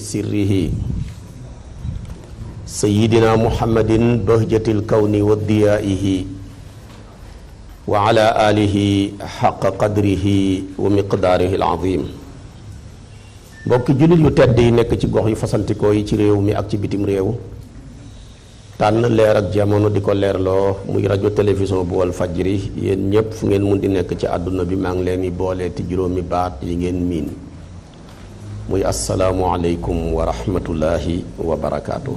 سره سيدنا محمد بهجة الكون والضيائه وعلى آله حق قدره ومقداره العظيم mbokki jullit yu tedd yi nekk ci gox yu fasantikoo yi ci réew mi ak ci bitim réew tànn leer ak jamono di ko leerloo muy rajo télévision bu wal fajri yéen ñëpp fu ngeen mun di nekk ci àdduna bi maa ngi leen di boole ti juróomi baat yi ngeen miin muy asalaamualeykum wa rahmatullahi wa barakaatu.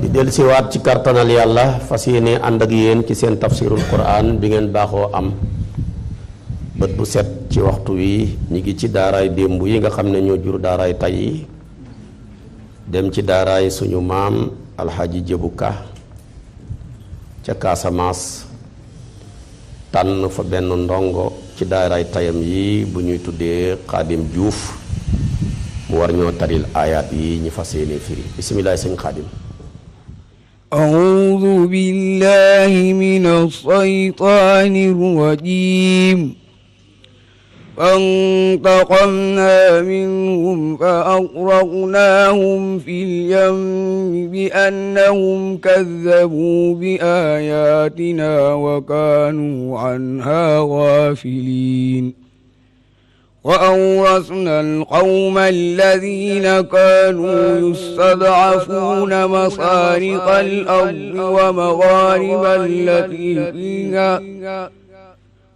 di dellusiwaat ci kartanal yàlla fas yéene ànd ak yéen ci seen tafsirul quran bi ngeen baaxoo am bët bu set ci waxtu wi ñi ngi ci daaraay démb yi nga xam ne ñoo jur daaraay tay dem ci daaraay suñu maam alxaaji Jëbuka ca Casamance tànn fa benn ndongo ci daaraay tayam yi bu ñuy tuddee Xaadim Juuf mu war ñoo taril aayaat yi ñu fas yéene firi bisimilah sëñ Xaadim. أعوذ بالله من الشيطان الرجيم فانتقمنا منهم فأغرقناهم في اليم بأنهم كذبوا بآياتنا وكانوا عنها غافلين وأورثنا القوم الذين كانوا يستضعفون مصارق الأرض ومغارب التي فيها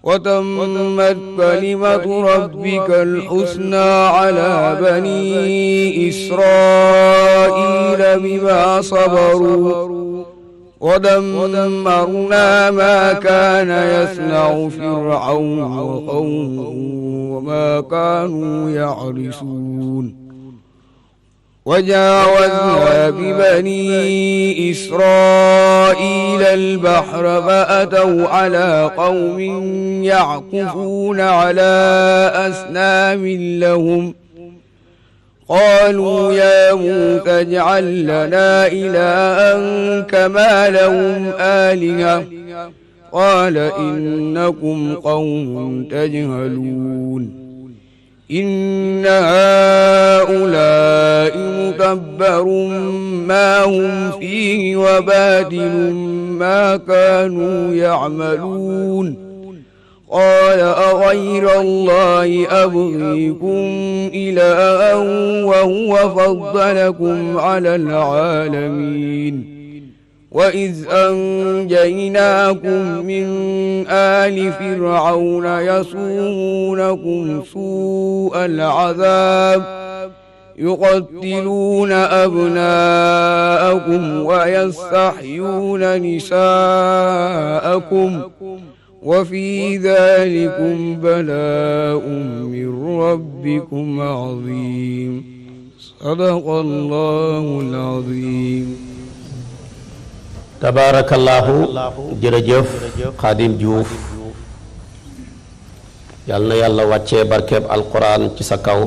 وتمت كلمة ربك الحسنى على بني إسرائيل بما صبروا ودمرنا ما كان يصنع فرعون وقومه وما كانوا يعرشون وجاوزنا ببني إسرائيل البحر فأتوا على قوم يعكفون على أصنام لهم قالوا يا موسى اجعل لنا إلها كما لهم آلهة قال إنكم قوم تجهلون إن هؤلاء متبر ما هم فيه وباطل ما كانوا يعملون قال أغير الله أبغيكم إلها وهو فضلكم على العالمين وإذ أنجيناكم من آل فرعون يسومونكم سوء العذاب يقتلون أبناءكم ويستحيون نساءكم وفي ذلكم بلاء من ربكم عظيم صدق الله العظيم. tabaarakallaahu jërëjëf Xaadim Juuf yal na yàlla wàccee barkeeb alquran ci sa kaw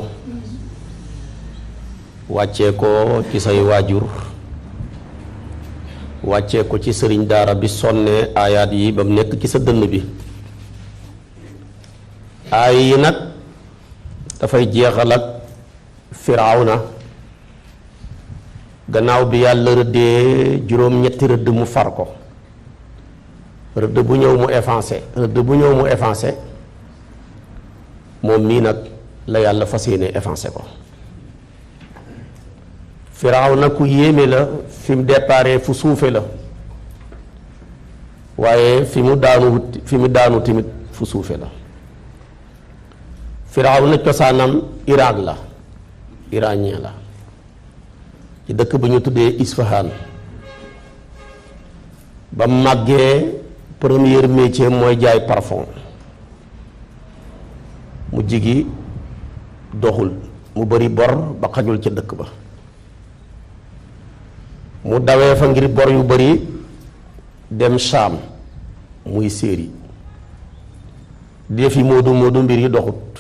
wàccee ko ci say waajur wàccee ko ci sëriñ daara bi sonne aayaat yi ba mu nekk ci sa dënn bi aay yi nag dafay jeexal ak Firawna gannaaw bi yàlla rëddee juróom-ñetti rëdd mu far ko rëdd bu ñëw mu effacé moom mii nag la yàlla fas yéene effacé ko Firawna ku yéeme la fi mu déparé fu suufe la waaye fi mu daanu tamit fu suufe la Firawna cosaanam Irak la iranien la ci dëkk bu ñu tuddee Isfahan ba màggee premier métier mooy jaay parfum mu jigi doxul mu bari bor ba xajul ca dëkk ba mu dawee fa ngir bor yu bari dem Saam muy séeri defi moodu mbir yi doxut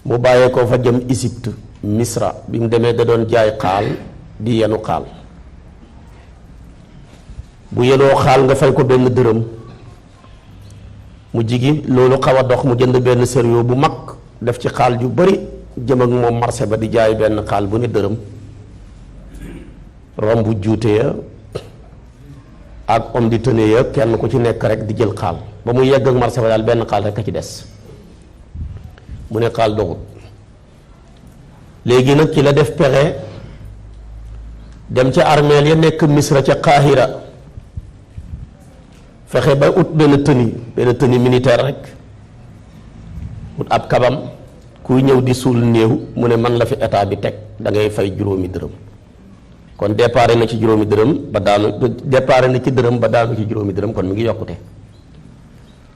mu bàyyee ko fa jëm Égypte Misra bi mu demee da doon jaay xaal di yenu xaal bu yenoo xaal nga fay ko benn dërëm mu jigi loolu xaw a dox mu jënd benn sérieux bu mag def ci xaal ju bari jëm ak moom marché ba di jaay benn xaal bu ne dërëm romb juute ya ak homme di tenue ya kenn ku ci nekk rek di jël xaal ba mu yegg ak marché ba daal benn xaal rek a ci des mu ne xaal doxut léegi nag ci la def pexe dem ca armeel ya nekk Misra ca Qahira fexe ba ut benn tenue militaire rek ut ab kabam kuy ñëw di suul néew mu ne man la fi état bi teg da ngay fay juróomi dërëm kon déparé na ci juróomi dërëm ba daanu déparé na ci dërëm ba daanu ci juróomi dërëm kon mu ngi yokkute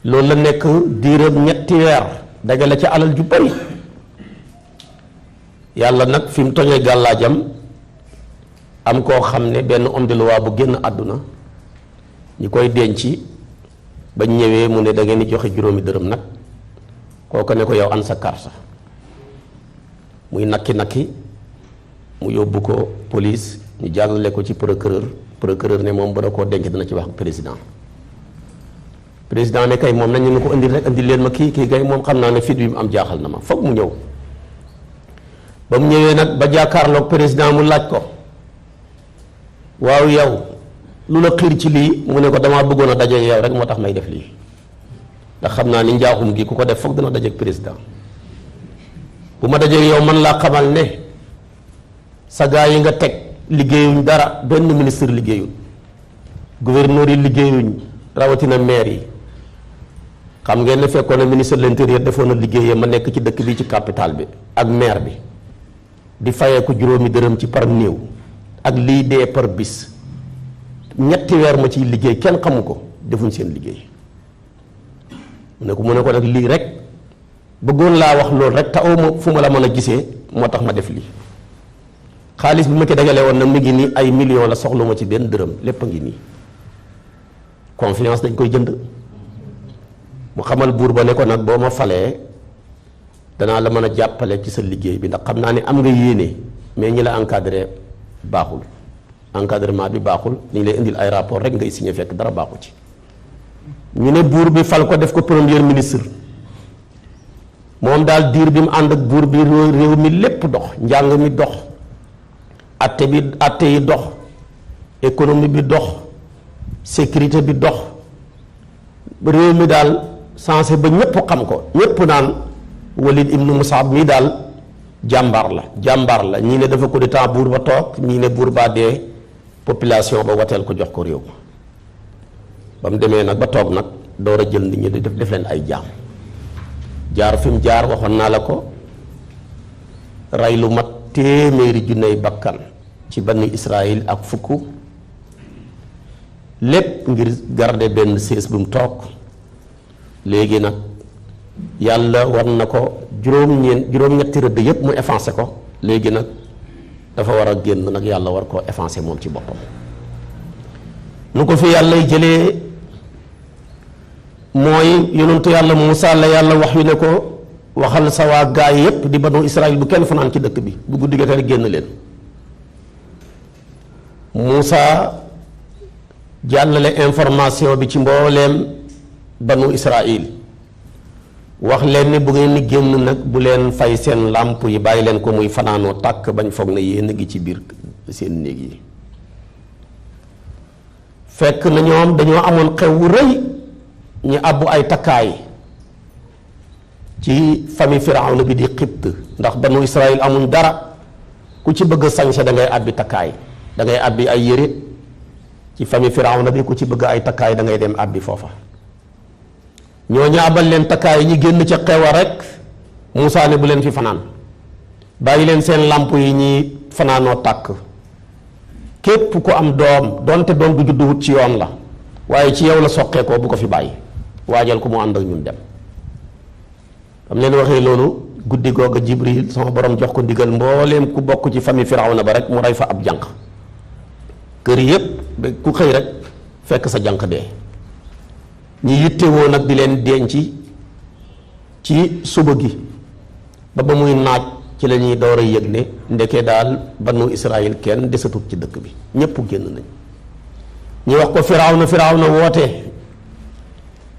loolu la nekk diirab ñetti weer dagale ca alal ju bari yàlla nag fi mu toñee gàllaajam am koo xam ne benn homme de loi bu génn àdduna ñi koy denc ba ñëwee mu ne da ngeen di joxe juróomi dërëm nag kooku ne ko yow an sa carte muy nakki mu yóbbu ko police ñu jàllale ko ci procureur ne moom ba da koo denc dina ci wax président ne kay moom nañ ñu ko indil rek indil leen ma kii kay moom xam naa ne fit bi mu am jaaxal na ma foog mu ñëw ba mu ñëwee nag ba jàkkaarloog président mu laaj ko waaw yow lu la xiir ci lii mu ne ko damaa bëggoon a dajeeg yow rek moo tax may def lii ndax xam naa ni njaaxum gi ku ko def foog dina dajeeg président bu ma dajeeg yow man laa xamal ne sa gaa yi nga teg liggéeyuñ dara benn ministre liggéeyuñ gouverneur yi liggéeyuñ rawatina maire yi xam ngeen ne fekkoon na ministre de l'intérieur defoon na liggéeyam ma nekk ci dëkk bi ci capital bi ak maire bi di fayee ko juróomi dërëm ci par néew ak lii dee par bis ñetti weer ma ciy liggéey kenn xamu ko defuñ seen liggéey mu ne ko nag lii rek bëggoon laa wax loolu rek te aw ma fu ma la mën a gisee moo tax ma def lii xaalis bi ma ci dagale woon nag mi ngi nii ay millions la soxlu ma ci benn dërëm lépp a ngi nii confiance dañ koy jënd mu xamal buur ba ne ko nag boo ma falee danaa la mën a jàppale ci sa liggéey bi ndax xam naa ne am nga yéene mais ñi la encadré baaxul encadrement bi baaxul dañ lay indil ay rapport rek ngay signé fekk dara baaxu ci ñu ne buur bi fal ko def ko premier ministre moom daal diir bi mu ànd ak buur bi réew mi lépp dox njàng mi dox atte yi dox économie bi dox sécurité bi dox réew mi daal sensé ba ñépp xam ko ñépp naan Walid ibnu Musab mii daal jàmbaar la ñii ne dafa ko di temps buur ba toog ñii ne buur baa dee population ba wateel ko jox ko réew ba mu demee nag ba toog nag door a jël nit ñi di def leen ay jaam jaar fi mu jaar waxoon naa la ko rey lu mat téeméeri junney bakkan ci bani Israël ak fukk lépp ngir garder benn sées bu mu toog léegi nag yàlla war na ko juróom-ñetti rëdd yépp mu effacé ko léegi nag dafa war a génn nag yàlla war koo effacé moom ci boppam nu ko fi yàlla jëlee mooy yonentu yàlla Muusaa la yàlla wax yu ne ko waxal sa waa gaay yépp di banu Israël bu kenn fanaan ci dëkk bi bu guddi gi rek génn leen Muusaa jàllale information bi ci mbooleem banu Israël wax leen ni bu ngeen ni génn nag bu leen fay seen làmp yi bàyyi leen ko muy fanaanoo tàkk bañ foog na yéen a ngi ci biir seen néeg yi fekk na ñoom dañoo amoon xew wu rëy ñu àbbu ay takkaay ci famille Firawna bi di Xibt ndax banu Israël amuñ dara ku ci bëgg a sañse da ngay àbbi takkaay da ngay àbbi ay yére ci famille Firawna bi ku ci bëgg ay takkaay da ngay dem àbbi foofa ñoo ñaabal leen takkaay ñi génn ca xewa rek Muusaa ne bu leen fi fanaan bàyyi leen seen làmp yi ñi fanaanoo tàkk képp ku am doom donte doom du juddu wut ci yoon la waaye ci yow la soqee ko bu ko fi bàyyi waajal ko mu ànd ak ñun dem am leen waxee loolu guddi googa Jibril sama borom jox ko ndigal mbooleem ku bokk ci famille Firawna ba rek mu rey fa ab jànq kër yépp ku xëy rek fekk sa jànq dee ñi yittewoo nag di leen denc ci suba gi ba muy naaj ci la ñuy door a yëg ne ndeke daal banu Israël kenn desatut ci dëkk bi ñépp génn nañ ñu wax ko Firawna woote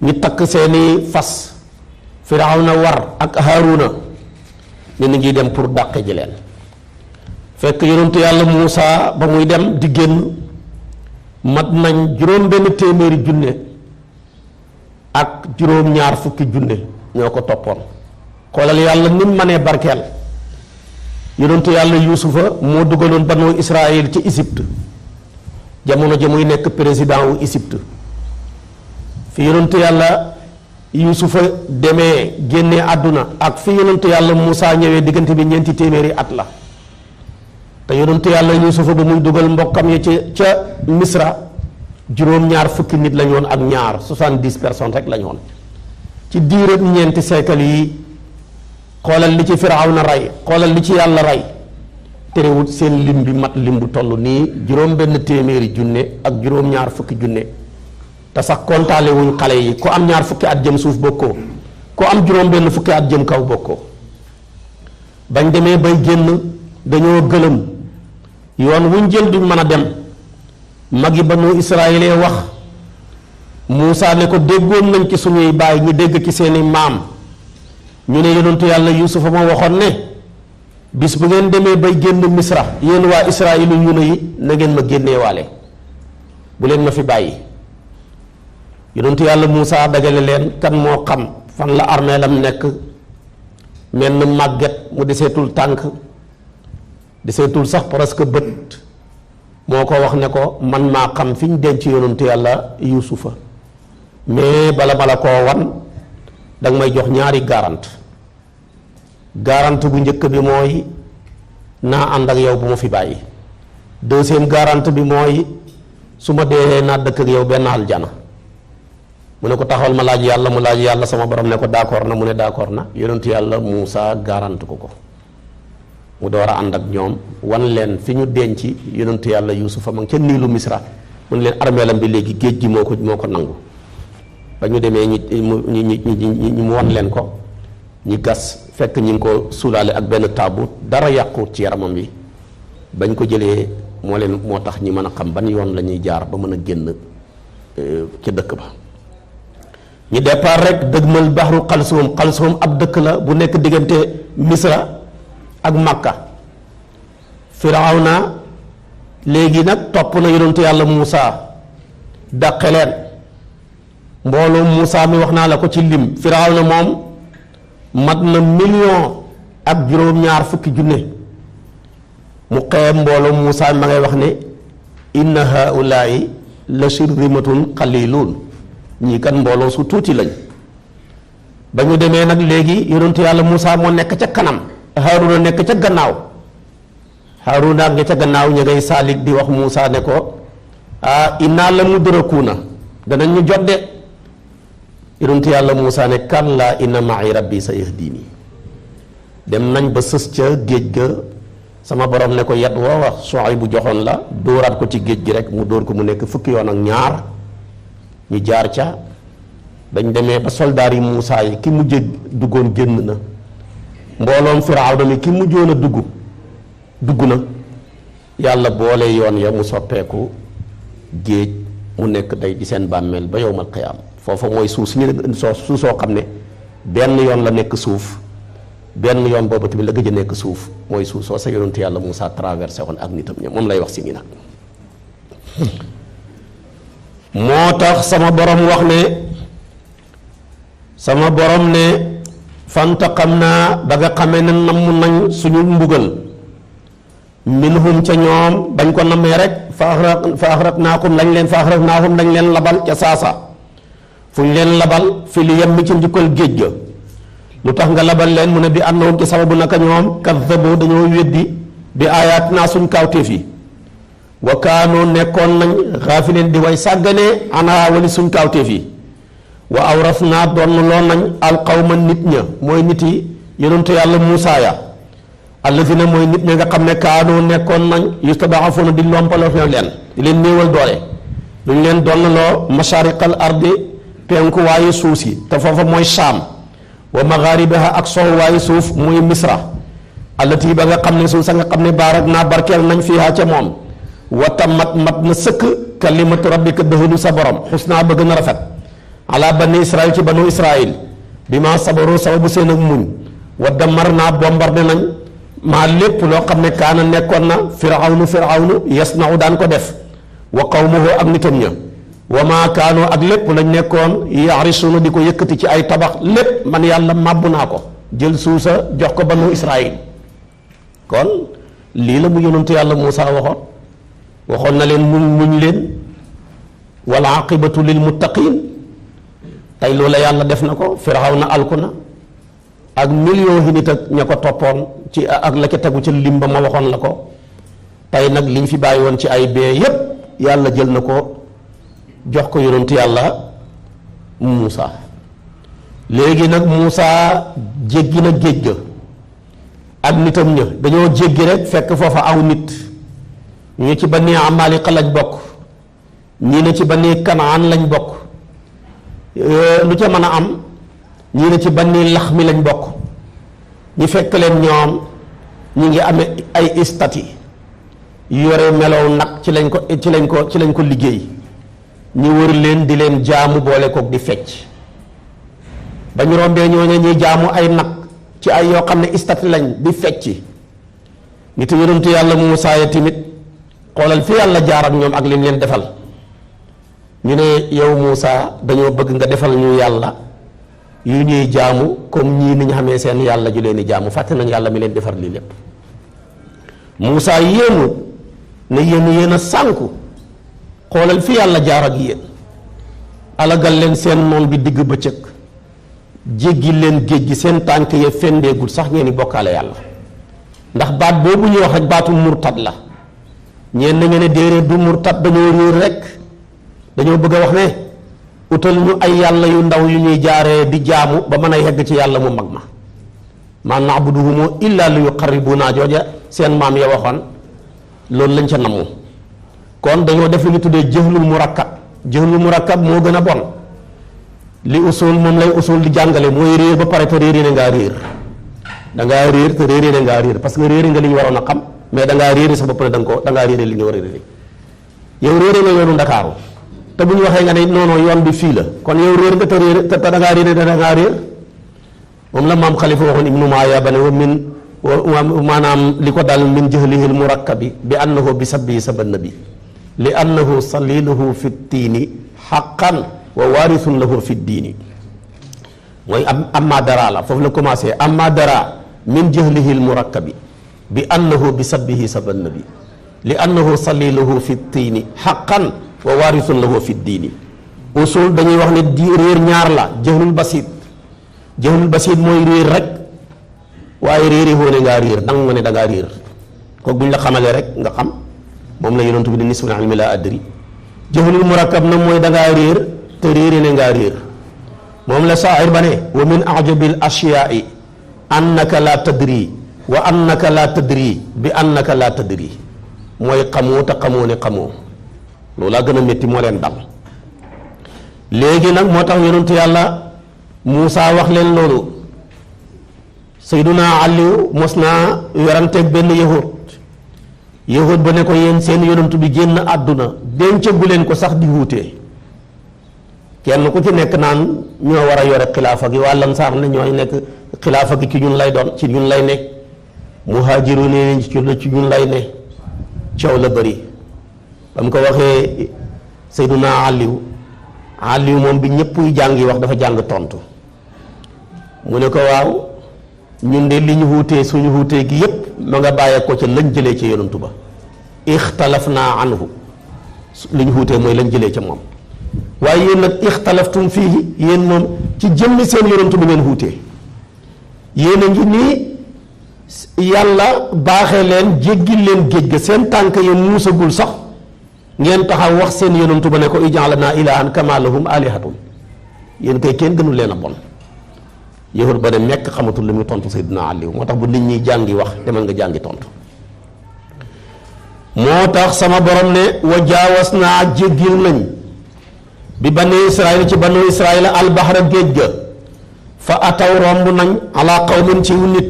ñu takk seeni fas Firawna war ak Haaruna ne ni ngi dem pour dàqe ji leen fekk yonentu yàlla Muusa ba muy dem di génn mat nañ juróom benn téeméeri junne ak juróom ñaar fukki junne ñoo ko toppoon xoolal yàlla ni mu mënee barkeel yonentu yàlla Yuusufa moo dugaloon banu Israël ci Égypte jamono ja muy nekk président wu Égypte fi yonentu yàlla Yuusufa demee génnee àdduna ak fi yonentu yàlla Muusa ñëwee diggante bi ñeenti téeméeri at la te yonentu yàlla Yuusufa ba muy dugal mbokkam yi ca Misra juróom-ñaar fukki nit lañu woon ak ñaar 70 personnes rek lañu woon ci diiréb ñeenti siècle yi xoolal li ci Firawna rey xoolal li ci yàlla rey terewut seen lim bi mat lim bu toll nii juróom benn téeméeri junne ak juróom-ñaar fukki junne te sax kontaale wuñ xale yi ku am ñaar fukki at jëm suuf bokkoo ku am juróom benn fukki at jëm kaw bokkoo bañ demee bay génn dañoo gëlëm yoon wuñ jël duñ mën a dem magi banu Israël wax Muusa ne ko déggoon nañ ci suñuy baay ñu dégg ci seeni maam ñu ne yonentu yàlla Yuusufa moo waxoon ne bis bu ngeen demee bay génn Misra yéen waa Israël yu ne yi na ngeen ma génnee waale bu leen ma fi bàyyi yonentu yàlla Muusa dajale leen kan moo xam fan la armeelam nekk mel na màgget mu deseetul tànk deseetul sax presque bët moo ko wax ne ko man maa xam fi ñu denc yonentu yàlla Yuusufa mais bala ma la koo wan danga may jox ñaari garante bu njëkk bi mooy naa ànd ak yow bu ma fi bàyyi deuxième garante bi mooy su ma dee naa dëkk ak yow benn aljana mu ne ko taxawal ma laaj yàlla mu laaj yàlla sama borom ne ko d'accord na mu ne d'accord na yonentu yàlla Muusa garante ko mu door a ànd ak ñoom wan leen fi ñu denc yonentu yàlla Yuusufa ma ngi ca Niilu Misra mu ne leen armeelam bi léegi géej gi moo ko nangu ba ñu demee ñi mu wan leen ko ñi gas fekk ñi ngi ko suulaale ak benn taabut dara yàquut ci yaramam bi bañ ko jëlee moo tax ñi mën a xam ban yoon la ñuy jaar ba mën a génn ca dëkk ba ñu départ rek dëgmal baxru Xalsuum ab dëkk la bu nekk diggante Misra ak Makka. Firawna léegi nag topp na yonentu yàlla Muusa dàqe leen mbooloo Muusa mi wax naa la ko ci lim Firawna moom mat na million ak juróom-ñaar fukki junne mu xeeb mbooloo Muusa ma ngay wax ne inna haulaai la shirzimatun qaliluun ñii kan mbooloo su tuuti lañ ba ñu demee nag léegi yonentu yàlla Muusa moo nekk ca kanam Haaruna nekk ca gannaaw Haaruna ak nga ca gannaaw ñu ngay saalik di wax Muusa ne ko innaa la mudrakuuna danañ ñu jot de yonentu yàlla Muusa ne kallaa inna ma'i rabbi sayahdini dem nañ ba sës ca géej ga sama borom ne ko yet woo wax Suhayb bu joxoon la dóoraat ko ci géej gi rek mu dóor ko mu nekk fukki yoon ak ñaar ñu jaar ca dañ demee ba soldaar yi Muusa yi ki mujj duggoon génn na mbooloom Firawna mi ki mujjoon a dugg na yàlla boole yoon ya mu soppeeku géej mu nekk day di seen bàmmeel ba yowmal qiyaam foofa mooy suuf soo xam ne benn yoon la nekk suuf benn yoon boobu tamit la gëj a nekk suuf mooy suuf soo sa yonentu yàlla Muusa traversé woon ak nitam ña moom lay wax si nii nag moo tax sama borom ne fantaqamnaa ba nga xamee ne namm nañ suñu mbugal minhum ca ñoom bañ ko nammee rek fa axraqnaahum lañ leen labal ca saasa fu ñu leen labal fi li yem mi ci njukkal géej ga lu tax nga labal leen mu ne bi annahum ci sababu naka ñoom kaddabu dañoo weddi bi aayaatinaa suñ kaawteef yi wa kaanoo nekkoon nañ xaafileen di way sàgganee anaa wali suñ kaawteef yi wa awrasnaa doon loo nañ alqawma nit ña mooy nit yi yonentu yàlla Muusaa ya allazina mooy nit ña nga xam ne kaanoo nekkoon nañ yustad'afuuna di lompaloo leen di leen néewal doole duñ leen doon loo mashaariqal ardi penku waayu suuf si te foofa mooy Shaam wa magharibaha ak sow waayu suuf muy Misra allati ba nga xam ne suuf sa nga xam ne baarak naa barkeel nañ fiihaa ca moom wa tammat mat na sëkk kalimatu rabbika dëxalu sa borom xusnaa ba gën a rafet ala bani Israil ci banu Israil bi ma sabaru sababu seen ak muñ wa damarnaa bombardé nañ maa lépp loo xam ne kaana nekkoon na firawnu yasna'u daan ko def wa qawmuhu ak nitam ña wa maa kaanoo ak lépp lañ nekkoon yaarisuuna di ko yëkkati ci ay tabax lépp man yàlla màbb naa ko jël suusa jox ko banu Israil kon lii la mu yonentu yàlla Muusa waxoon na leen muñ leen wal aqibatu lil muttaqin tey loola yàlla def na ko Firawna alku na ak million yi nit ak ña ko toppoon ci ak la ca tegu ca limba ma waxoon la ko tey nag liñ fi bàyyi woon ci ay bee yépp yàlla jël na ko jox ko yonentu yàlla Muusa léegi nag Muusa jéggi na géej ga ak nitam ña dañoo jéggi rek fekk foofa aw nit ñu ci Bani Amaalika lañ bokk ñii ne ci Bani Kanaan lañ bokk lu ca mën a am ñii ne ci Bani Laxmi lañ bokk ñu fekk leen ñoom ñi ngi amee ay istati yore melow nag ci lañ ko liggéey ñu wër leen di leen jaamu boole kook di fecc ba ñu rombee ñooñu ñuy jaamu ay nag ci ay yoo xam ne istati lañ di fecc nit yonentu yàlla Muusaa ya tamit xoolal fi yàlla jaar ak ñoom ak lim leen defal ñu ne yow Muusaa dañoo bëgg nga defal ñu yàlla yu ñuy jaamu comme ñii ni ñu xamee seen yàlla ju leen di jaamu fàtte nañ yàlla mi leen defar lii lépp Muusaa yéemu ne yéen a sànku xoolal fi yàlla jaar ak yéen alagal leen seen noon bi digg bëccëg jéggi leen géej gi seen tànk ya fendeegul sax ngeen di bokkaale yàlla ndax baat boobu ñuy wax rek baatu murtad la ñeen na ngeen ne déedéet du murtad dañoo réer rek dañoo bëgg a wax ne utal ñu ay yàlla yu ndaw yu ñuy jaaree di jaamu ba mën a yegg ci yàlla mu mag ma maa na'buduhum illa li yuqarribuna jooja seen maam ya waxoon loolu lañ ca namu kon dañoo def lu ñu tuddee jëhlul murakkab moo gën a bon li usul moom lay usul di jàngale mooy réer ba pare te réere ne ngaa réer dangaa réer te réere ne ngaa réer parce que réere nga li ñu waroon a xam mais dangaa réere sa bopp ne dangaa réere li nga war a réere yow réere nga yoonu Ndakaaru te bu ñu waxee nga ne noonu yoon bi fii la kon yow réer nga te réer te dangaa réere te dangaa réer moom la maam Xalifa waxoon ibnu Maaya ba ne maanaam li ko dal min jahlihil murakkabi bi annahu bi sabbi saban nabi li annahu saliluhu fi tiini xaqan wa waarithun lahu fi diini mooy amma dara la foofu la commencé amma dara min jahlihil murakkabi bi annahu bi sabbihi saban nabi li annahu saliluhu fi tiini xaqan wa waarithun lahu fi diini usul dañuy wax ne di réer ñaar la jahlul basit mooy réer rek waaye réeri hóone ngaa réer danga nga ne dangaa réer kooku bu ñu la xamalee rek nga xam moom la yonent bi ne nisful ilmi laa adri jahlul murakkab na mooy dangaa réer te réere ne ngaa réer moom la saa'ir ba ne wa min ajabil ashyaai annaka la tadri wa annaka la tadri bi annaka la tadri mooy xamoo te xamoo ne xamoo loolu laa gën a métti moo leen dal léegi nag moo tax yonentu yàlla Muusaa wax leen loolu Sayyiduna Aliyu mos naa weranteeg benn yahud ba ne ko yéen seen yonent bi génn àdduna dencagu leen ko sax di wuutee kenn ku ci nekk naan ñoo war a yore xilaafa gi waa Ansaar ne ñooy nekk xilaafa gi ci ñun lay doon ci ñun lay ne muhaajiru ne ci ñun lay ne coow la bëri ba mu ko waxee Sayyiduna Aliyu moom bi ñëpp jàngi wax dafa jàng tontu mu ne ko waaw ñun de li ñu wuutee suñu wuutee gi yépp ma nga bàyyee ko ca lañ jëlee ca yonantu ba ixtalafnaa anhu li ñu wuutee mooy lañ jëlee ca moom waaye yéen nag ixtalaftum fii yéen moom ci jëmmi seen yonantu bi ngeen wuutee yéen a ngi nii yàlla baaxee leen jéggil leen géej ga seen tànk yi muusagul sax ngeen taxaw wax seen yonantu ba ne ko ij'al lanaa ilaahan kamaa lahum aalihatun yéen kay kenn gënul leen a bon yahud ba ne mekk xamatul lu muy tontu Seydina Ali moo tax bu nit ñi jàngi wax demal nga jàngi tontu moo tax sama borom ne wa jaawas naa jéggil nañ bi bani Israayil ci banu Israayil albahra géej ga fa ataw romb nañ ala qawmin ci nit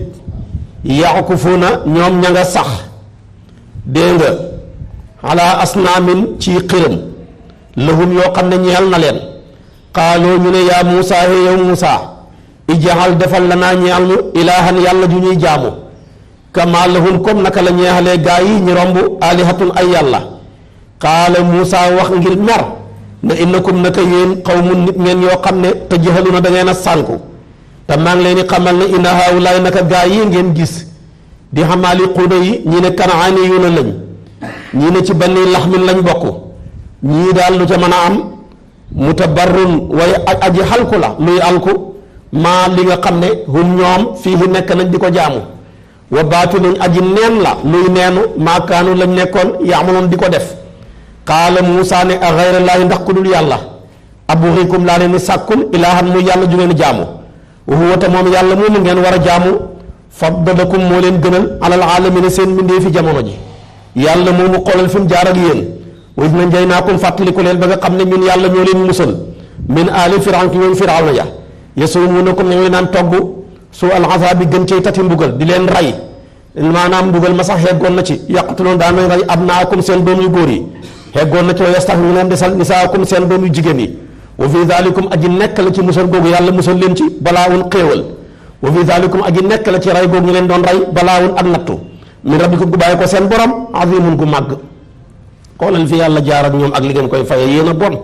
yaqufuuna ñoom ña nga sax dégg nga ala asnaamin ci xiram lahum yoo xam ne ñeel na leen qaaloo ñu ne yaa Muusaa yow Muusaa ijaxal defal la naa ñeexal ñu ilaahan yàlla ju ñuy jaamu kama lahum comme naka la ñeexalee gaa yi ñu romb alihatun ay yàlla qaala Muusa wax ngir mer ne innakum naka yéen qawmun nit ngeen yoo xam ne te jahaluna da ngeen a sànku te maa ngi leen di xamal ne inna haawulaay naka gaa yi ngeen gis di xamaali xuuda yi ñii ne kanaani yu na lañ ñii ne ci benn laxmin lañ bokk ñii daal lu ca mën a am mutabarrun waaye aji xalku la luy alku maa li nga xam ne hum ñoom fii nekk nañ di ko jaamu wa baatilun aji neen la luy neenu maakaanu lañ nekkoon yaamaloon di ko def qaala Muusa ne a gayrallaahi ndax ku dul yàlla abughikum laa leen ni sàkkul ilaahan muy yàlla ju ngeen jaamu wa huwa te moom yàlla moomu ngeen war a jaamu faddalakum moo leen gënal alal aalamiina seen mbindee fi jamono ji yàlla moomu xoolal fi mu jaar ak yéen wa iz najjaynaakum fàttaliku leen ba nga xam ne ñun yàlla ñoo leen musal min aali firawna ki ñoom firawna ya yasumuunakum ñu ngi naan togg su al-azaabi bi gën cee tati mbugal di leen rey maanaam mbugal ma sax xeggoon na ci yaqtuloon daan nañ rey abnaakum seen doom yu góor yi xeggoon na ci wa yastaxyiina leen desal nisaakum seen doom yu jigéen yi wa fi daalikum aji nekk la ci musal googu yàlla musal leen ci balaawun xéewal wa fi daalikum aji nekk la ci rey googu ñu leen doon rey balaawun ak nattu min rabbikum gu bàyyi ko seen borom azimun gu màgg xoolal fi yàlla jaar ak ñoom ak li ngeen koy faye yéen a bon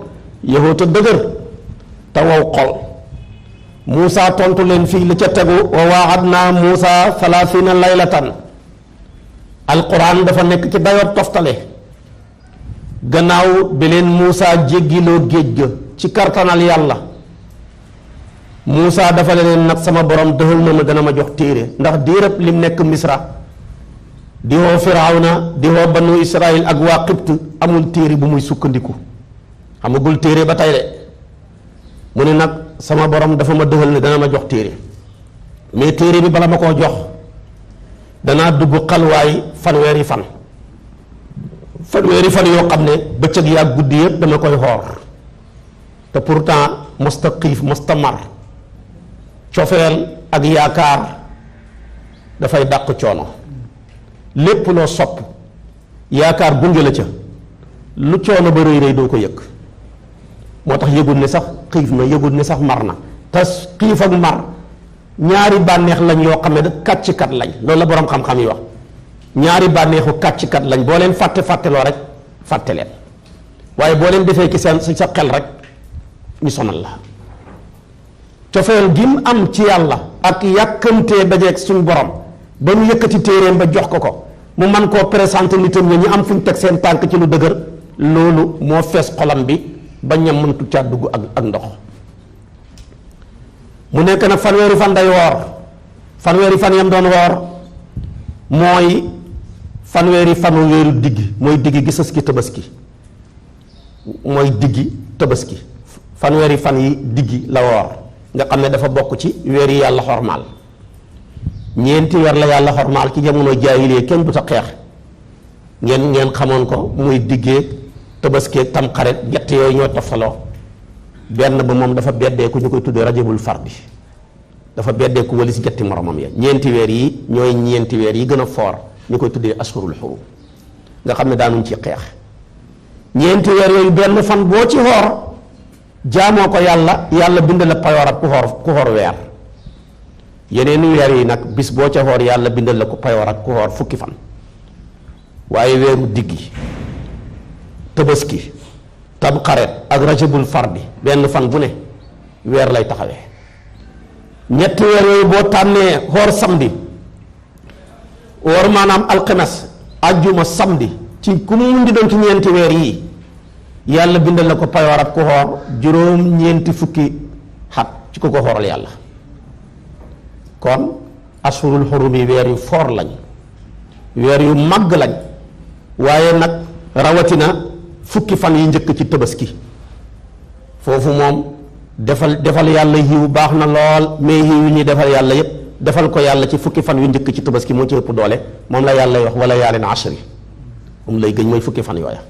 yahut a dëgër te wow xol Muusa tontu leen fii li ca tegu wa waadna Muusa 30 laylatan alquran dafa nekk ci dayoor toftale gannaaw bi leen Muusa jéggiloo géej ga ci kartanal yàlla Muusa dafa leen nag sama borom dëxal na ma dana ma jox téere ndax diirëb lim nekk Misra di woo Firawna di woo banu Israil ak waa Xipt amul téere bu muy sukkandiku amagul téere ba tey de mu ne nag sama borom dafa ma dëxal ne dana ma jox téere mais téere bi bala ma koo jox danaa dugg xalwaay fanweeri fan yoo xam ne bëccëg yaa guddi yëpp dama koy xoor te pourtant mosta xiif mosta mar cofeel ak yaakaar dafay dàq coono lépp loo sopp yaakaar gunge la ca lu coono ba rëy rëy doo ko yëg moo tax yëgul ne sax xiif na yëgul ne sax mar na te xiif ak mar ñaari bànneex lañ yoo xam ne da kàccikat lañ loolu la boroom xam-xam yi wax ñaari bànneexu kàccikat lañ boo leen fàtteloo rek fàtte leen waaye boo leen defee ci seen sa xel rek ñu sonal la cofeel gi mu am ci yàlla ak yàkkamtee dajeeg suñ borom ba mu yëkkati téeréem ba jox ko mu man koo présenté nitam ñi ñu am fu ñu teg seen tànk ci lu dëgër loolu moo fees xolam bi ba ñam mëntu caa dugg ak ndox mu nekk nag fanweeri fan day woor fanweeri fan yam doon woor mooy fanweeri fanu weeru diggi mooy diggi gi sës ki tabaski mooy diggi tabaski fanweeri fan yi diggi la woor nga xam ne dafa bokk ci weer yi yàlla xormaal ñeenti weer la yàlla xormaal ci jamono jaahiliya kenn du ta xeex ngeen xamoon ko muy diggee tabaski tam xaret ñett yooyu ñoo toftaloo benn ba moom dafa beddeeku ñu koy tuddee rajabul fardi dafa beddeeku walis ñetti moromam ya ñeenti weer yi ñooy ñeenti weer yi gën a foor ñu koy tuddee ashurul xurum nga xam ne daanuñ ci xeex ñeenti weer yooyu benn fan boo ci xoor jaamoo ko yàlla bind la payoor ak ku xoor weer yeneen weer yi nag bis boo ca xoor yàlla bindal la ko payoor ak ku xoor fukki fan waaye weeru diggi tabaski tam xaret ak rajabul fardi benn fan bu ne weer lay taxawee ñetti weer yooyu boo tànnee xoor samedi woor maanaam alxames ajjuma samedi ci ku mu di doon ci ñeenti weer yii yàlla bindal la ko payoor ak ku xoor juróom-ñeenti fukki xat ci ku ko xooral yàlla kon ashurul xurum yi weer yu foor lañ weer yu màgg lañ waaye nag rawatina fukki fan yi njëkk ci tabaski foofu moom defal yàlla yiw baax na lool mais yiw yi ñuy defal yàlla yépp defal ko yàlla ci fukki fan yu njëkk ci tabaski moo ci ëpp doole moom la yàlla wax wala yaalin ashri moom lay gëñ mooy fukki fan yooya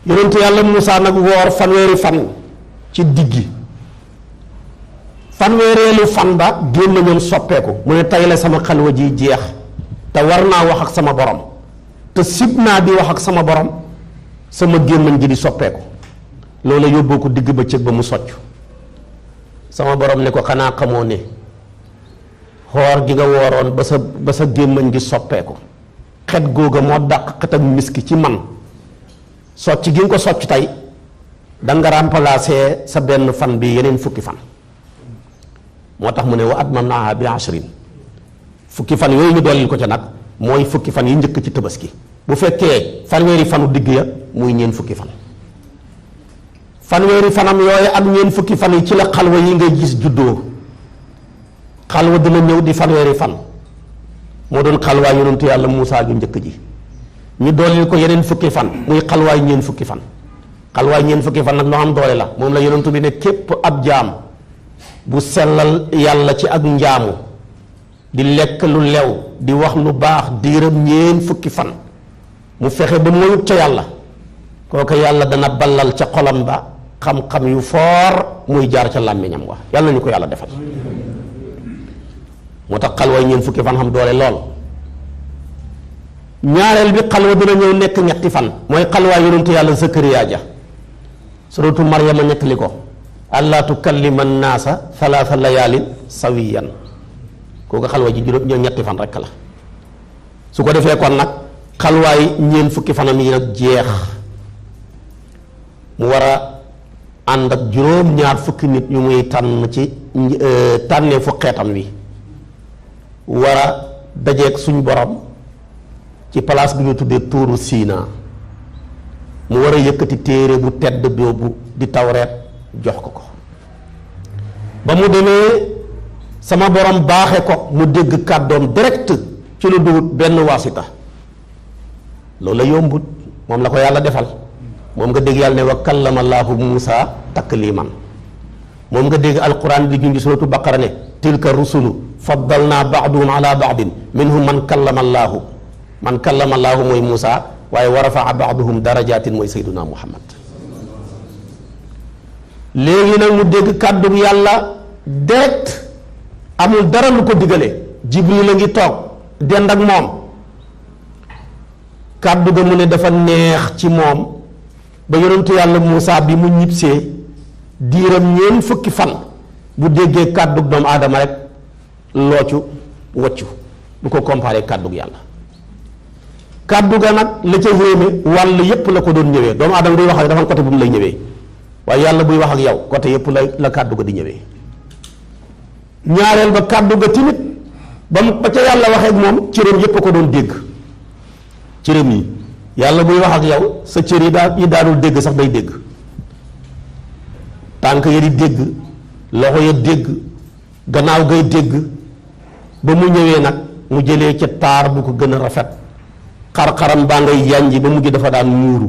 yonentu yàlla Muusaa nag woor fanweeri fan ci diggi fanweereelu fan ba génn ñoom soppeeku mu ne tey la sama xalwa ji jeex te war naa wax ak sama borom te sib naa di wax ak sama borom sama gémmañ gi di soppeeku loolu yóbboo ko digg bëccëg ba mu socc sama borom ne ko xanaa xamoo ne xoor gi nga wooroon ba sa gémmañ gi soppeeku xet googa moo dàq xet ak miski ci man socc gi nga ko socc tey da nga remplacer sa benn fan bi yeneen fukki fan moo tax mu ne wa atmamnaahaa bi 'ashrin fukki fan yooyu ñu dollil ko ca nag mooy fukki fan yi njëkk ci tabaski bu fekkee fanweeri fanu digg ya muy ñeen fukki fan fanweeri fanam yooyu ak ñeen fukki fan yi ci la xalwa yi ngay gis juddoo xalwa dina ñëw di fanweeri fan moo doon xalwaay yonentu yàlla Muusaa ju njëkk ji ñu dooleel ko yeneen fukki fan muy xalwaay ñeen fukki fan xalwaay ñeen fukki fan nag loo am doole la moom la yonentu bi ne képp ab jaam bu sellal yàlla ci ak njaamu di lekk lu lew di wax lu baax diiram ñeen fukki fan mu fexe ba moyut ca yàlla kooku yàlla dana ballal ca xolam ba xam-xam yu foor muy jaar ca làmmiñam wa yàlla nañu ko yàlla defal moo tax xalwaay ñeen fukki fan xam doole lool ñaareel bi xalwa dina ñëw nekk ñetti fan mooy xalwaay yonentu yàlla Zakariya ja suratu Maryama ñettali ko allaa tukallima naasa thalaatha layaalin sawiyan kooku xalwa ji juróom ñetti fan rekk la su ko defee kon nag xalwaay ñeen fukki fanam yi nag jeex mu war a ànd ak juróom ñaar fukki nit yu muy tànn ci tànnee fu xeetam wi war a dajeeg suñ borom ci place bi ñu tuddee tuuru Siina mu war a yëkkati téere bu tedd boobu di tawreet jox ko ba mu demee sama borom baaxe ko mu dégg kàddoom direct ci lu duwut benn waasita loolu la yombut moom la ko yàlla defal moom nga dégg yàlla ne wa kallama Allaahu Muusaa takliiman moom nga dégg alquran di junj suratu baqara ne tilka rusulu faddalnaa ba'dahum ala ba'din minhum man kallama Allaahu mooy Muusaa waaye wa rafa'a ba'dahum darajaatin mooy sayyiduna Muhammad léegi nag mu dégg kàddu yàlla direct amul dara lu ko digale Jibril a ngi toog dend ak moom kàddu ga mu ne dafa neex ci moom ba yonentu yàlla Muusaa bi mu ñibbisee diiram ñeen fukki fan bu déggee kàddu doomu aadama rek loocu waccu du ko comparé kàddu yàlla kàddu ga nag la ca yéeme wàll yépp la ko doon ñëwee doomu aadama buy wax ak dafa côté bu mu lay ñëwee waaye yàlla buy wax ak yow côté yépp la kàddu ga di ñëwee ñaareel ba kàddu ga timit ba ca yàlla waxee ak moom cëram yépp a ko doon dégg cëram yi yàlla buy wax ak yow sa cër yi daanul dégg sax day dégg tànk ya di dégg loxo ya dégg gannaaw gay dégg ba mu ñëwee nag mu jëlee ca taar bu ko gën a rafet xar-xaram baa ngay yànji ba mujj dafa daan muuru